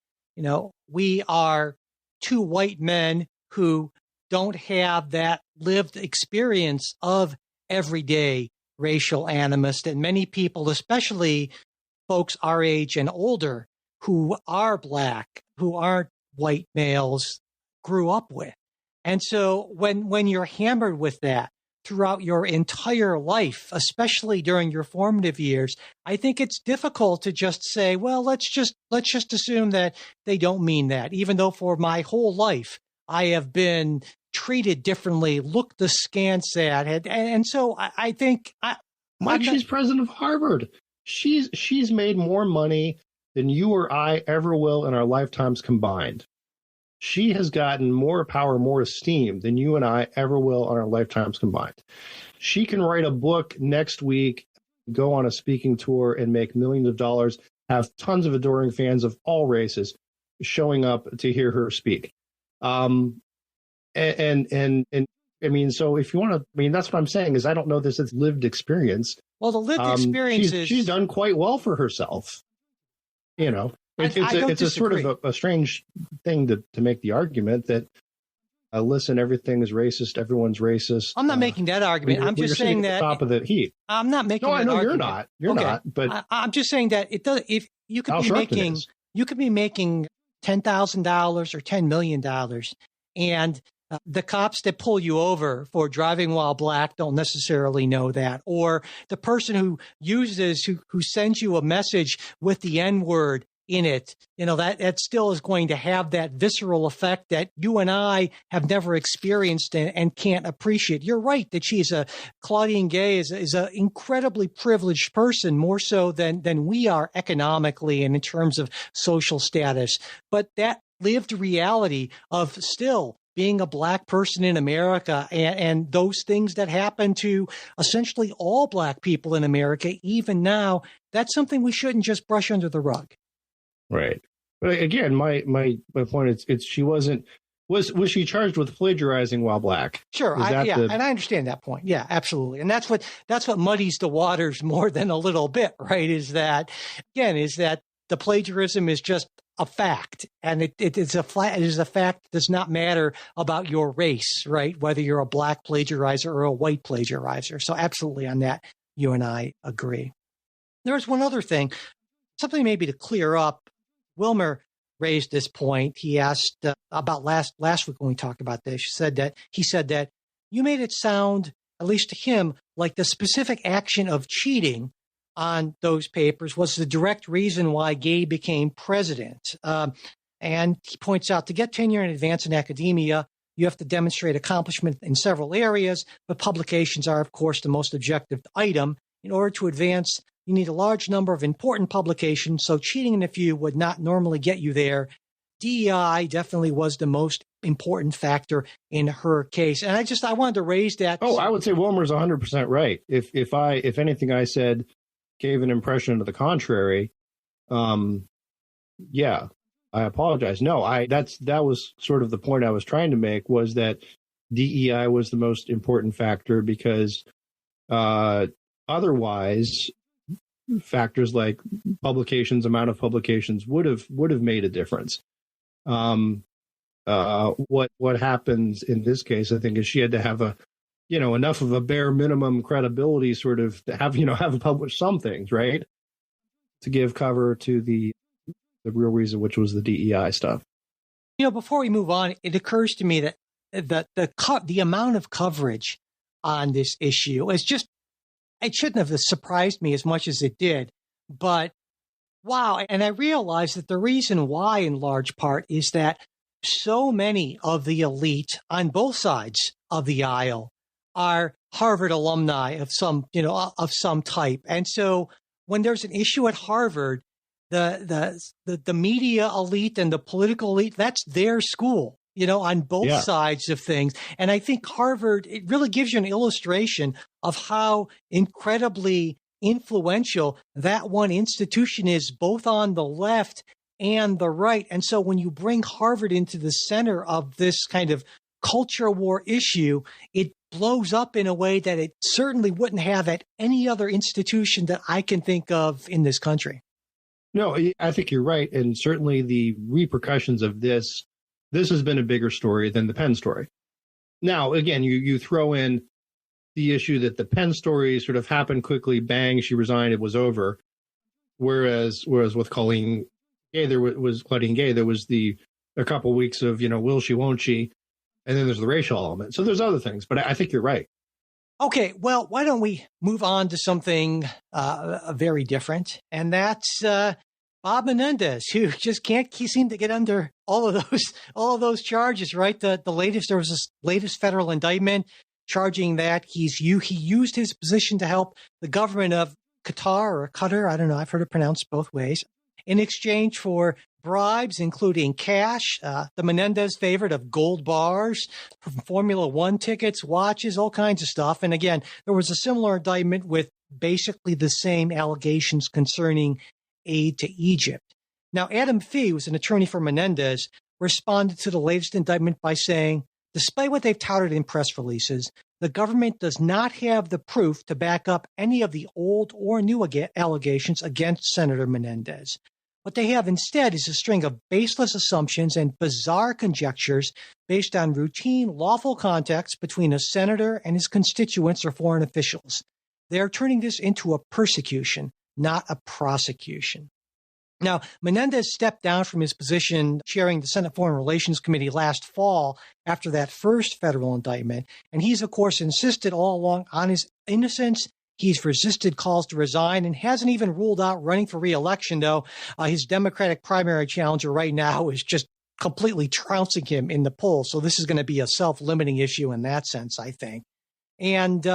we are two white men who don't have that lived experience of everyday racial animus that many people, especially folks our age and older, who are black, who aren't white males, grew up with. And so when you're hammered with that throughout your entire life, especially during your formative years, I think it's difficult to just say, well, let's just assume that they don't mean that, even though for my whole life I have been treated differently, looked askance at. And so I think Mike, she's president of Harvard. She's made more money than you or I ever will in our lifetimes combined. She has gotten more power, more esteem than you and I ever will on our lifetimes combined. She can write a book next week, go on a speaking tour, and make millions of dollars, have tons of adoring fans of all races showing up to hear her speak. And I mean, so if you want to, I mean, that's what I'm saying is I don't know this as lived experience. Well, the lived experience she's done quite well for herself. You know, it's a sort of a strange thing to make the argument that, listen, everything is racist. Everyone's racist. I'm not making that argument. I'm just saying that at the top of the heap. I'm not making. No, I know argument. you're not. But I'm just saying that it does. If you could be making, $10,000 or $10 million, and the cops that pull you over for driving while black don't necessarily know that, or the person who sends you a message with the N-word in it, that still is going to have that visceral effect that you and I have never experienced and can't appreciate. You're right that Claudine Gay is an incredibly privileged person, more so than we are economically and in terms of social status. But that lived reality of still being a black person in America and those things that happen to essentially all black people in America, even now, that's something we shouldn't just brush under the rug. Right. But again, my point is she was she charged with plagiarizing while black? Sure. And I understand that point. Yeah, absolutely. And that's what muddies the waters more than a little bit, right? Is that the plagiarism is just a fact, and it is a fact that does not matter about your race, right? Whether you're a black plagiarizer or a white plagiarizer. So absolutely on that, you and I agree. There's one other thing, something maybe to clear up. Wilmer raised this point. He asked about last week when we talked about this. He said that you made it sound, at least to him, like the specific action of cheating on those papers was the direct reason why Gay became president. And he points out to get tenure and advance in academia, you have to demonstrate accomplishment in several areas, but publications are, of course, the most objective item. In order to advance, you need a large number of important publications, so cheating in a few would not normally get you there. DEI definitely was the most important factor in her case. And I wanted to raise that. Oh, I would say Wilmer's 100% right. If anything I said gave an impression to the contrary, yeah, I apologize. No, that was sort of the point I was trying to make, was that DEI was the most important factor because otherwise factors like publications, amount of publications would have made a difference. What happens in this case, I think, is she had to have enough of a bare minimum credibility, sort of to have published some things, right, to give cover to the real reason, which was the DEI stuff. Before we move on, it occurs to me that the amount of coverage on this issue is just, it shouldn't have surprised me as much as it did, but wow. And I realized that the reason why, in large part, is that so many of the elite on both sides of the aisle are Harvard alumni of some type. And so when there's an issue at Harvard, the media elite and the political elite, that's their school, on both sides of things. And I think Harvard, it really gives you an illustration of how incredibly influential that one institution is, both on the left and the right. And so when you bring Harvard into the center of this kind of culture war issue, it blows up in a way that it certainly wouldn't have at any other institution that I can think of in this country. No, I think you're right. And certainly the repercussions of this has been a bigger story than the Penn story. Now, again, you throw in the issue that the Penn story sort of happened quickly, bang, she resigned, it was over. Whereas with Claudine Gay, there was a couple weeks of, will she, won't she? And then there's the racial element. So there's other things, but I think you're right. Okay, well, why don't we move on to something very different, and that's Bob Menendez, who just can't seem to get under all of those charges. Right, there was this latest federal indictment charging that he used his position to help the government of Qatar, I don't know, I've heard it pronounced both ways, in exchange for bribes, including cash. The Menendez favored of gold bars, Formula One tickets, watches, all kinds of stuff. And again, there was a similar indictment with basically the same allegations concerning aid to Egypt. Now, Adam Fee, who's an attorney for Menendez, responded to the latest indictment by saying, despite what they've touted in press releases, the government does not have the proof to back up any of the old or new allegations against Senator Menendez. What they have instead is a string of baseless assumptions and bizarre conjectures based on routine, lawful contacts between a senator and his constituents or foreign officials. They are turning this into a persecution, not a prosecution. Now, Menendez stepped down from his position chairing the Senate Foreign Relations Committee last fall after that first federal indictment, and he's, of course, insisted all along on his innocence. He's resisted calls to resign and hasn't even ruled out running for re-election, though his Democratic primary challenger right now is just completely trouncing him in the polls. So this is going to be a self-limiting issue in that sense, I think. And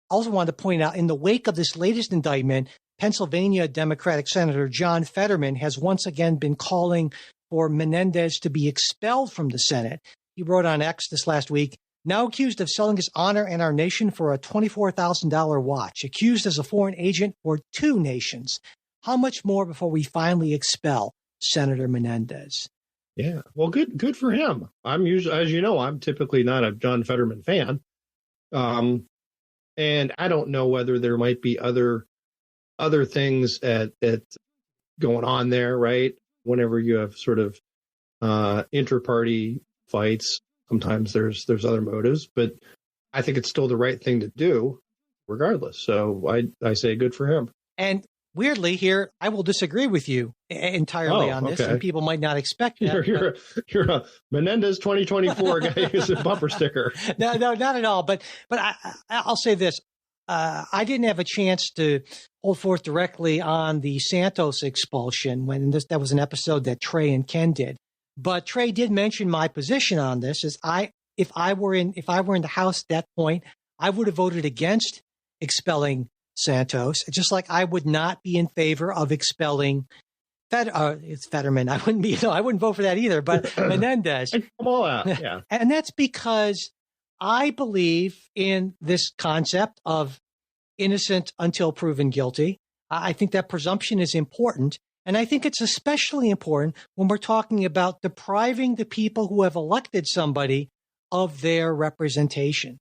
also wanted to point out, in the wake of this latest indictment, Pennsylvania Democratic Senator John Fetterman has once again been calling for Menendez to be expelled from the Senate. He wrote on X this last week, now accused of selling his honor and our nation for a $24,000 watch, accused as a foreign agent for 2 nations. How much more before we finally expel Senator Menendez? Yeah, well, good for him. I'm usually, as you know, I'm typically not a John Fetterman fan. And I don't know whether there might be other things at going on there, right? Whenever you have sort of inter-party fights, sometimes there's other motives, but I think it's still the right thing to do regardless. So I say good for him. And weirdly here, I will disagree with you entirely on this, and people might not expect that. You're a Menendez 2024 guy who's a bumper sticker. No, not at all. But I'll say this. I didn't have a chance to hold forth directly on the Santos expulsion that was an episode that Trey and Ken did. But Trey did mention my position on this. If I were in the House at that point, I would have voted against expelling Santos, just like I would not be in favor of expelling Fetterman. I wouldn't vote for that either. But Menendez, come all out, yeah, and that's because I believe in this concept of innocent until proven guilty. I think that presumption is important. And I think it's especially important when we're talking about depriving the people who have elected somebody of their representation.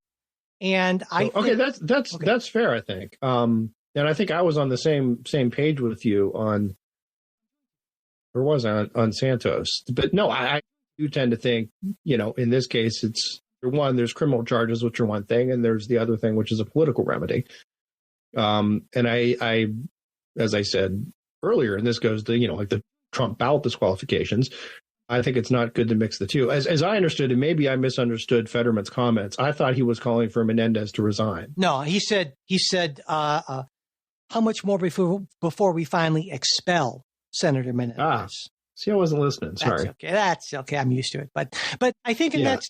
And that's fair, I think. And I think I was on the same page with you on Santos. But no, I do tend to think, in this case, it's there's criminal charges, which are one thing, and there's the other thing, which is a political remedy. And I, as I said earlier, and this goes to, like the Trump ballot disqualifications, I think it's not good to mix the two. As I understood, and maybe I misunderstood Fetterman's comments, I thought he was calling for Menendez to resign. No, he said, how much more before we finally expel Senator Menendez? See, I wasn't listening. Sorry. That's okay. I'm used to it. But I think that's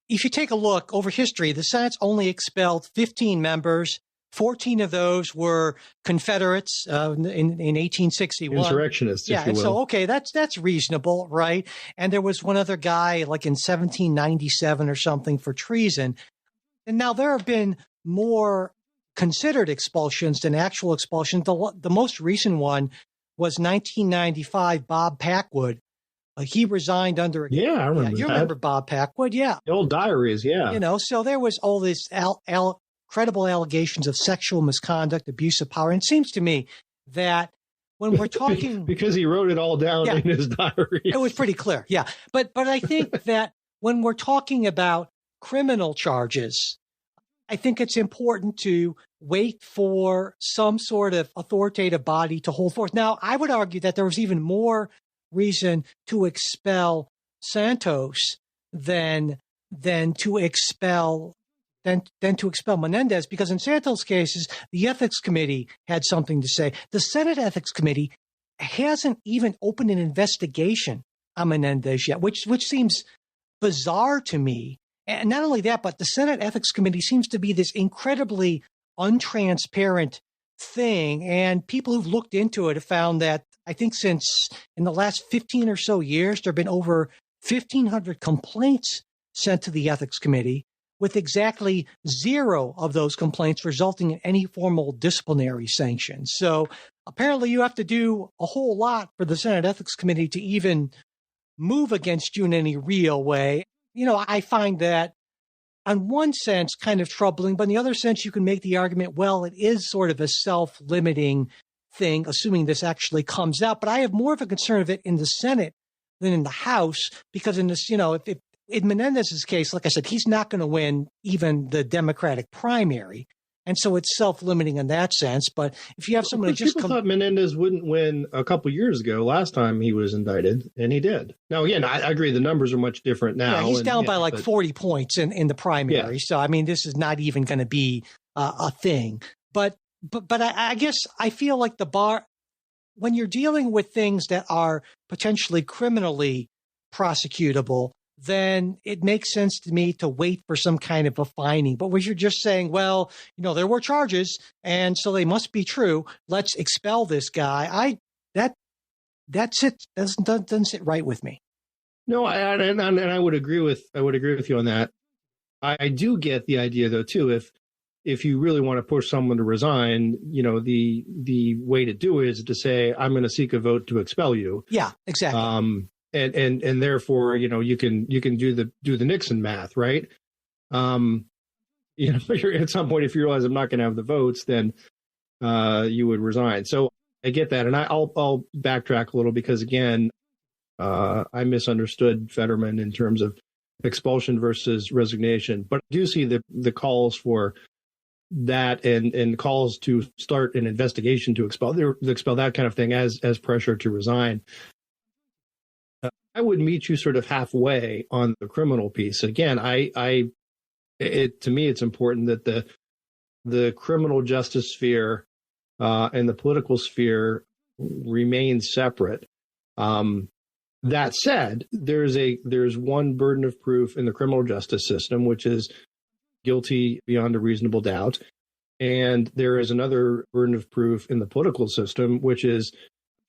if you take a look over history, the Senate's only expelled 15 members. 14 of those were Confederates in 1861. Insurrectionists, if you will. So, okay, that's reasonable, right? And there was one other guy like in 1797 or something for treason. And now there have been more considered expulsions than actual expulsions. The most recent one was 1995, Bob Packwood. He resigned under. Yeah, I remember. You remember Bob Packwood? Yeah. The old diaries, yeah. So there was all this credible allegations of sexual misconduct, abuse of power. And it seems to me that when we're talking, because he wrote it all down in his diary, it was pretty clear. Yeah, but I think that when we're talking about criminal charges, I think it's important to wait for some sort of authoritative body to hold forth. Now, I would argue that there was even more reason to expel Santos than than to expel Menendez, because in Santos' cases, the ethics committee had something to say. The Senate ethics committee hasn't even opened an investigation on Menendez yet, which seems bizarre to me. And not only that, but the Senate ethics committee seems to be this incredibly untransparent thing. And people who've looked into it have found that I think since in the last 15 or so years, there have been over 1,500 complaints sent to the ethics committee, with exactly 0 of those complaints resulting in any formal disciplinary sanctions. So apparently you have to do a whole lot for the Senate Ethics Committee to even move against you in any real way. I find that on one sense kind of troubling, but in the other sense you can make the argument, well, it is sort of a self-limiting thing, assuming this actually comes out. But I have more of a concern of it in the Senate than in the House, because in this, if in Menendez's case, like I said, he's not going to win even the Democratic primary. And so it's self-limiting in that sense. But if you have someone who just... People thought Menendez wouldn't win a couple years ago, last time he was indicted, and he did. Now, again, I agree the numbers are much different now. Yeah, he's down by 40 points in the primary. Yeah. So, I mean, this is not even going to be a thing. But I guess I feel like the bar, when you're dealing with things that are potentially criminally prosecutable, then it makes sense to me to wait for some kind of a finding. But when you're just saying, well, there were charges, and so they must be true, let's expel this guy, doesn't sit right with me. No, and I would agree with you on that. I do get the idea, though, too. If you really want to push someone to resign, the way to do it is to say, I'm going to seek a vote to expel you. Yeah, exactly. And therefore, you can do the Nixon math, right? At some point, if you realize I'm not going to have the votes, then you would resign. So I get that, and I'll backtrack a little, because again, I misunderstood Fetterman in terms of expulsion versus resignation, but I do see the calls for that and calls to start an investigation to expel that kind of thing as pressure to resign. I would meet you sort of halfway on the criminal piece. Again, to me, it's important that the criminal justice sphere and the political sphere remain separate. That said, there's one burden of proof in the criminal justice system, which is guilty beyond a reasonable doubt, and there is another burden of proof in the political system, which is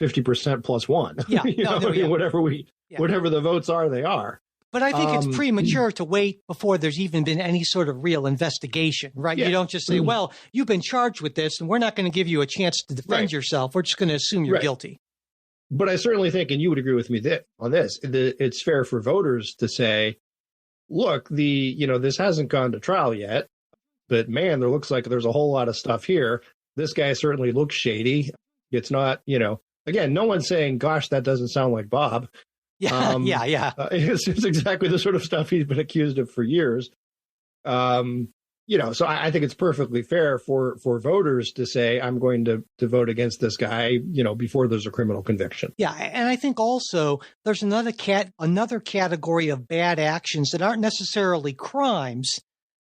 50% plus one. Yeah, whatever the votes are, they are. But I think it's premature to wait before there's even been any sort of real investigation, right? Yeah. You don't just say, well, you've been charged with this, and we're not going to give you a chance to defend yourself. We're just going to assume you're guilty. But I certainly think, and you would agree with me on this, it's fair for voters to say, look, this hasn't gone to trial yet, but man, there looks like there's a whole lot of stuff here. This guy certainly looks shady. It's not, again, no one's saying, gosh, that doesn't sound like Bob. Yeah, yeah. It's exactly the sort of stuff he's been accused of for years. So I think it's perfectly fair for voters to say, I'm going to vote against this guy, before there's a criminal conviction. Yeah. And I think also there's another category of bad actions that aren't necessarily crimes,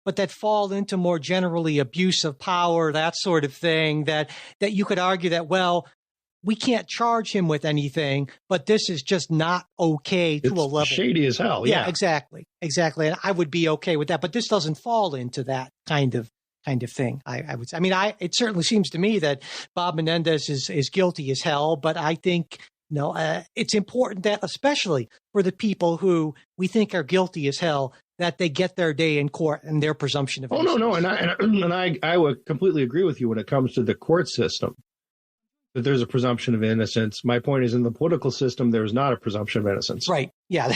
but that fall into more generally abuse of power, that sort of thing, that you could argue that, well, we can't charge him with anything, but this is just not okay to a level. Shady as hell. Yeah, exactly. And I would be okay with that, but this doesn't fall into that kind of thing. I would say. I mean, it certainly seems to me that Bob Menendez is guilty as hell, but I think it's important that, especially for the people who we think are guilty as hell, that they get their day in court and their presumption of innocence. No, and I would completely agree with you when it comes to the court system, that there's a presumption of innocence. My point is, in the political system, there's not a presumption of innocence. Right. Yeah,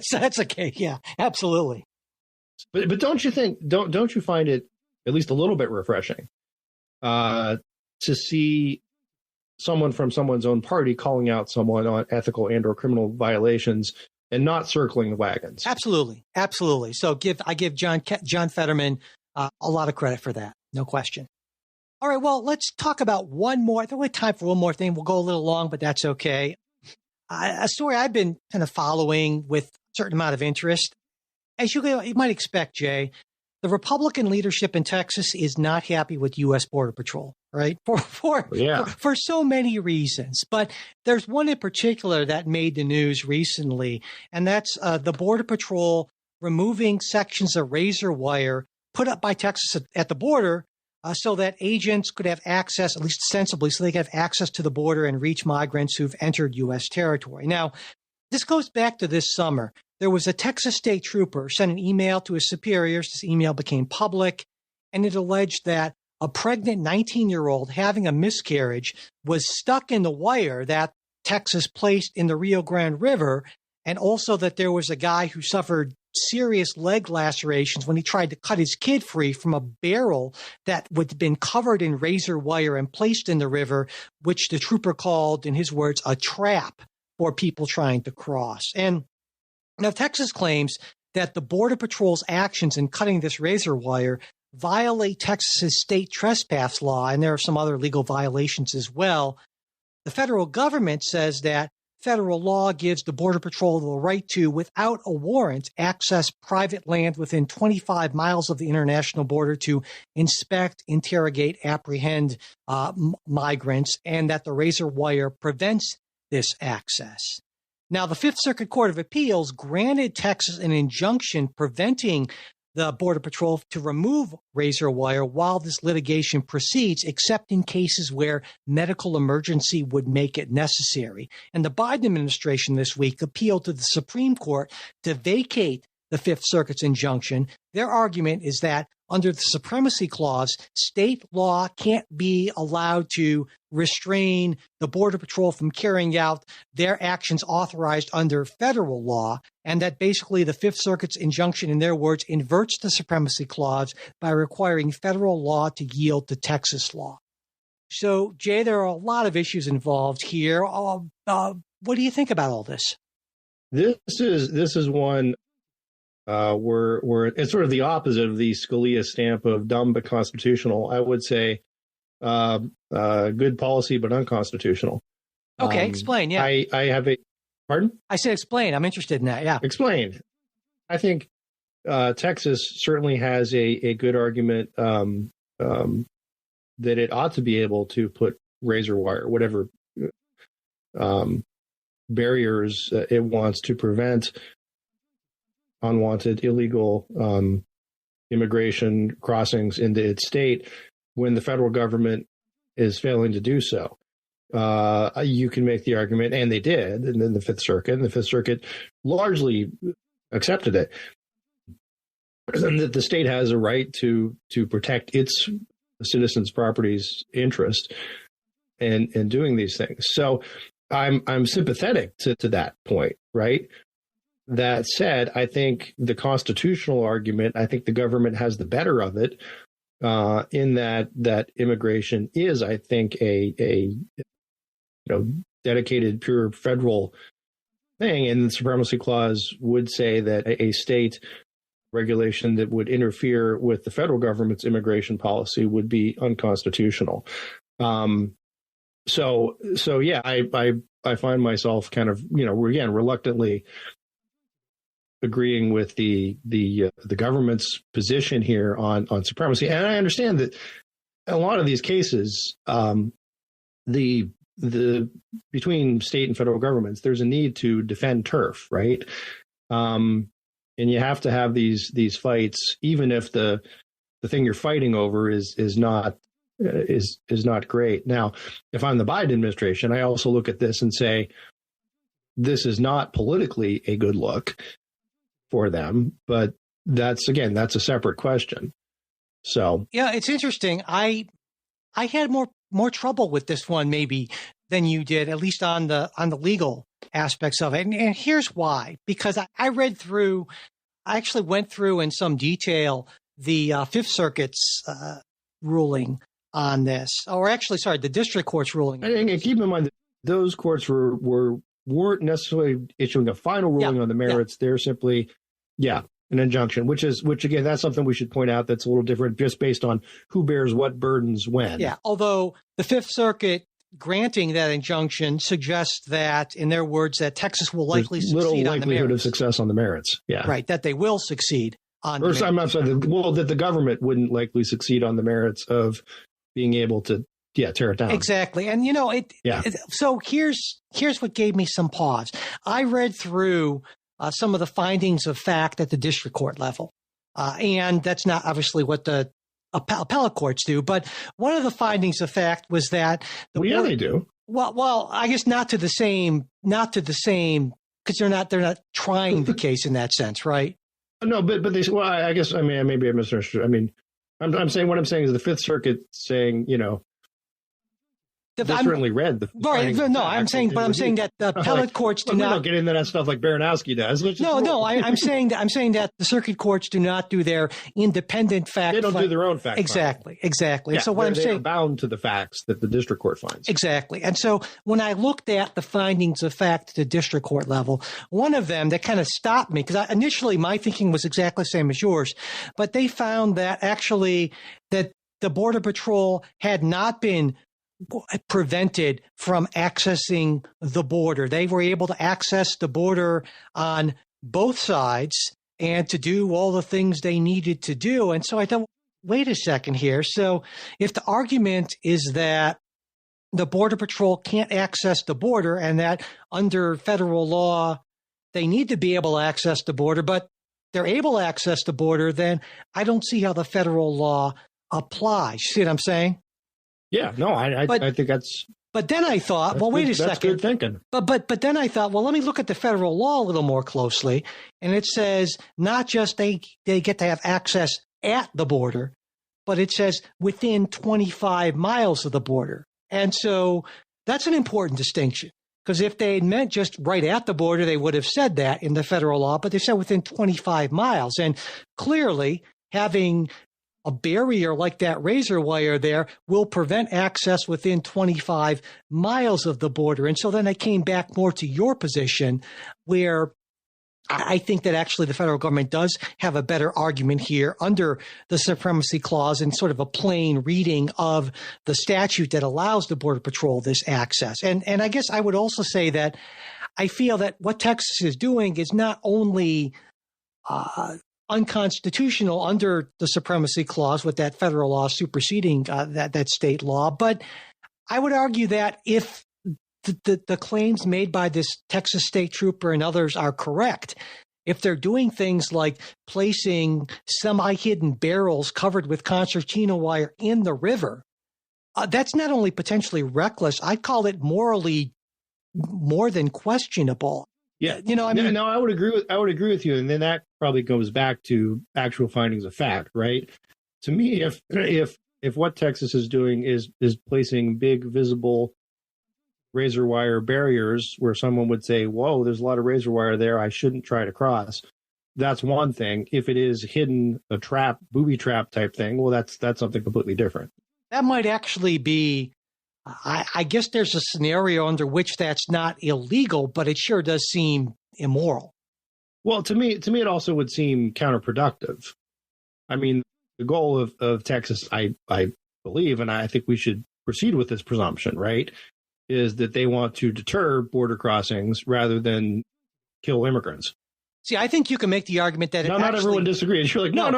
that's okay. Yeah, absolutely. But don't you think? Don't you find it at least a little bit refreshing to see someone from someone's own party calling out someone on ethical and/or criminal violations and not circling the wagons? Absolutely. So I give John Fetterman a lot of credit for that. No question. All right, well, let's talk about one more. I think we have time for one more thing. We'll go a little long, but that's okay. A story I've been kind of following with a certain amount of interest. as you might expect, Jay, the Republican leadership in Texas is not happy with U.S. Border Patrol, right? For so many reasons. But there's one in particular that made the news recently, and that's the Border Patrol removing sections of razor wire put up by Texas at the border so that agents could have access, at least sensibly, so they could have access to the border and reach migrants who've entered U.S. territory. Now, this goes back to this summer. There was a Texas state trooper sent an email to his superiors. This email became public, and it alleged that a pregnant 19-year-old having a miscarriage was stuck in the wire that Texas placed in the Rio Grande River, and also that there was a guy who suffered serious leg lacerations when he tried to cut his kid free from a barrel that would have been covered in razor wire and placed in the river, which the trooper called, in his words, a trap for people trying to cross. And now Texas claims that the Border Patrol's actions in cutting this razor wire violate Texas's state trespass law, and there are some other legal violations as well. The federal government says that federal law gives the Border Patrol the right to, without a warrant, access private land within 25 miles of the international border to inspect, interrogate, apprehend migrants, and that the razor wire prevents this access. Now, the Fifth Circuit Court of Appeals granted Texas an injunction preventing the Border Patrol to remove razor wire while this litigation proceeds, except in cases where medical emergency would make it necessary. And the Biden administration this week appealed to the Supreme Court to vacate the Fifth Circuit's injunction. Their argument is that under the Supremacy Clause, state law can't be allowed to restrain the Border Patrol from carrying out their actions authorized under federal law, and that basically the Fifth Circuit's injunction, in their words, inverts the Supremacy Clause by requiring federal law to yield to Texas law. So, Jay, there are a lot of issues involved here. What do you think about all this? This is one where it's sort of the opposite of the Scalia stamp of dumb but constitutional. I would say good policy but unconstitutional. Okay, explain. Yeah, I have a pardon. I said explain. I'm interested in that. Yeah, explain. I think Texas certainly has a good argument that it ought to be able to put razor wire, whatever barriers it wants to prevent unwanted, illegal immigration crossings into its state when the federal government is failing to do so. You can make the argument, and they did, and then the Fifth Circuit largely accepted it, that the state has a right to protect its citizens' property's interest in doing these things. So I'm sympathetic to that point, right? That said, I think the constitutional argument, I think the government has the better of it in that immigration is, I think, a dedicated, pure federal thing. And the Supremacy Clause would say that a state regulation that would interfere with the federal government's immigration policy would be unconstitutional. So yeah, I find myself kind of, again, reluctantly agreeing with the government's position here on supremacy. And I understand that in a lot of these cases, the between state and federal governments, there's a need to defend turf, right? And you have to have these fights, even if the thing you're fighting over is not great. Now, if I'm the Biden administration, I also look at this and say, this is not politically a good look for them, but that's a separate question. So yeah, it's interesting. I had more trouble with this one maybe than you did, at least on the legal aspects of it. And here's why: because I actually went through in some detail the Fifth Circuit's ruling on this, or actually, sorry, the district court's ruling. And keep in mind that those courts weren't necessarily issuing a final ruling on the merits. They're simply, an injunction, which again, that's something we should point out that's a little different just based on who bears what burdens when. Yeah, although the Fifth Circuit granting that injunction suggests that, in their words, that Texas will likely There's succeed little on the likelihood merits. of success on the merits. Yeah. Right, that they will succeed on Or the merits. I'm sorry, that the government wouldn't likely succeed on the merits of being able to, tear it down. Exactly. And, so here's what gave me some pause. I read through some of the findings of fact at the district court level. And that's not obviously what the appellate courts do. But one of the findings of fact was that they do. Well, I guess not to the same, because they're not trying the case in that sense, right? No, but they, I guess, maybe I misunderstood. I'm saying, what I'm saying is the Fifth Circuit saying, they certainly read the. Right. No, I'm saying that the appellate courts do not. We don't get into that stuff like Baranowski does. I'm saying that the circuit courts do not do their independent fact. They don't do their own fact. Exactly. Yeah, so what I'm saying, they're bound to the facts that the district court finds. Exactly. And so when I looked at the findings of fact at the district court level, one of them that kind of stopped me, because initially my thinking was exactly the same as yours, but they found that actually that the Border Patrol had not been prevented from accessing the border. They were able to access the border on both sides and to do all the things they needed to do. And so I thought, wait a second here. So if the argument is that the Border Patrol can't access the border and that under federal law, they need to be able to access the border, but they're able to access the border, then I don't see how the federal law applies. See what I'm saying? Yeah, no, I think that's. But then I thought, well, wait a second. That's good thinking. But then I thought, well, let me look at the federal law a little more closely, and it says not just they get to have access at the border, but it says within 25 miles of the border, and so that's an important distinction. Because if they had meant just right at the border, they would have said that in the federal law, but they said within 25 miles, and clearly having a barrier like that razor wire there will prevent access within 25 miles of the border. And so then I came back more to your position, where I think that actually the federal government does have a better argument here under the Supremacy Clause and sort of a plain reading of the statute that allows the Border Patrol this access. And I guess I would also say that I feel that what Texas is doing is not only unconstitutional under the Supremacy Clause with that federal law superseding that state law. But I would argue that if the claims made by this Texas state trooper and others are correct, if they're doing things like placing semi-hidden barrels covered with concertina wire in the river, that's not only potentially reckless, I'd call it morally more than questionable. Yeah, no, I would agree with you, and then that probably goes back to actual findings of fact, right? To me, if what Texas is doing is placing big visible razor wire barriers where someone would say, "Whoa, there's a lot of razor wire there. I shouldn't try to cross." That's one thing. If it is hidden, a trap, booby trap type thing, well, that's something completely different. That might actually be. I guess there's a scenario under which that's not illegal, but it sure does seem immoral. Well, to me, it also would seem counterproductive. I mean, the goal of Texas, I believe, and I think we should proceed with this presumption, right, is that they want to deter border crossings rather than kill immigrants. See, I think you can make the argument that not everyone disagrees. You're like, no.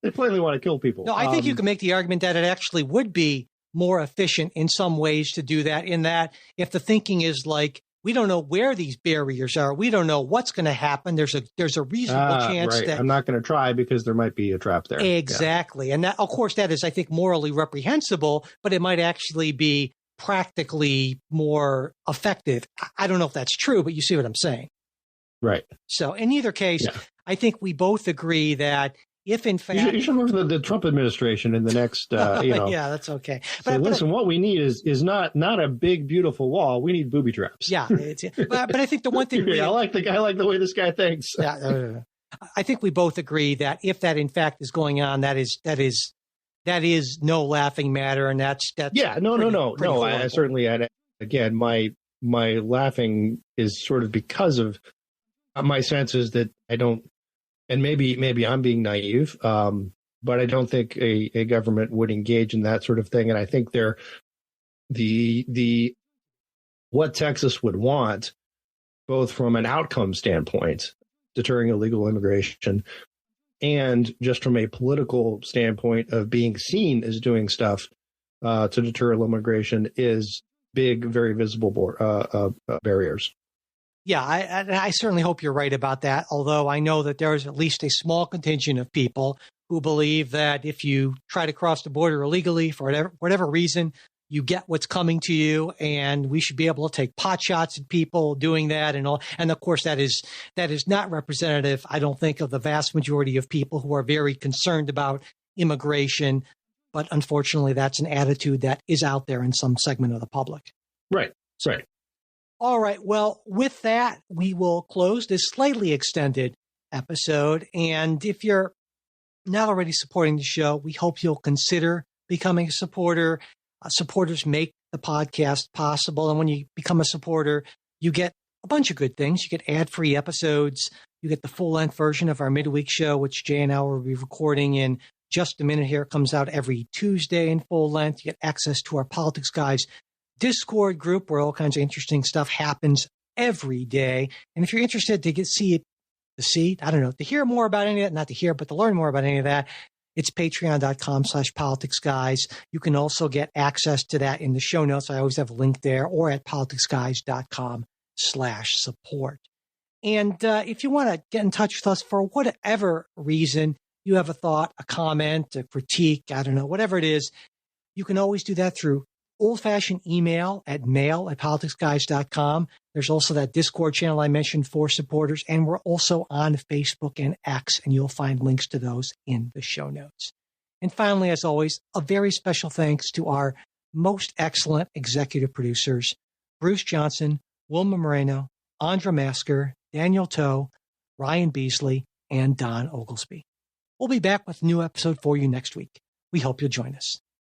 They plainly want to kill people. No, I think you can make the argument that it actually would be more efficient in some ways to do that, in that if the thinking is like, we don't know where these barriers are, we don't know what's going to happen, there's a reasonable chance right. that I'm not going to try because there might be a trap there. Exactly. Yeah. And that, of course, that is, I think, morally reprehensible, but it might actually be practically more effective. I don't know if that's true, but you see what I'm saying. Right. So in either case, I think we both agree that if in fact you should look for the Trump administration in the next, yeah, that's okay. But listen, what we need is not a big beautiful wall. We need booby traps. Yeah, but I think the one thing I like the way this guy thinks. Yeah, I think we both agree that if that in fact is going on, that is no laughing matter, and that's no. I certainly, again, my laughing is sort of because of my sense is that I don't. And maybe I'm being naive, but I don't think a government would engage in that sort of thing. And I think they're the what Texas would want, both from an outcome standpoint, deterring illegal immigration, and just from a political standpoint of being seen as doing stuff to deter immigration, is big, very visible barriers. Yeah, I certainly hope you're right about that, although I know that there is at least a small contingent of people who believe that if you try to cross the border illegally for whatever reason, you get what's coming to you, and we should be able to take pot shots at people doing that and all. And of course, that is not representative, I don't think, of the vast majority of people who are very concerned about immigration. But unfortunately, that's an attitude that is out there in some segment of the public. Right. Right. All right. Well, with that, we will close this slightly extended episode. And if you're not already supporting the show, we hope you'll consider becoming a supporter. Supporters make the podcast possible. And when you become a supporter, you get a bunch of good things. You get ad-free episodes. You get the full-length version of our midweek show, which Jay and I will be recording in just a minute here. It comes out every Tuesday in full length. You get access to our Politics Guys Discord group where all kinds of interesting stuff happens every day. And if you're interested to hear more about any of that, not to hear, but to learn more about any of that, it's patreon.com/politicsguys. You can also get access to that in the show notes. I always have a link there, or at politicsguys.com/support. And if you want to get in touch with us for whatever reason, you have a thought, a comment, a critique, I don't know, whatever it is, you can always do that through old-fashioned email at mail@politicsguys.com. There's also that Discord channel I mentioned for supporters, and we're also on Facebook and X, and you'll find links to those in the show notes. And finally, as always, a very special thanks to our most excellent executive producers, Bruce Johnson, Wilma Moreno, Andra Masker, Daniel Toe, Ryan Beasley, and Don Oglesby. We'll be back with a new episode for you next week. We hope you'll join us.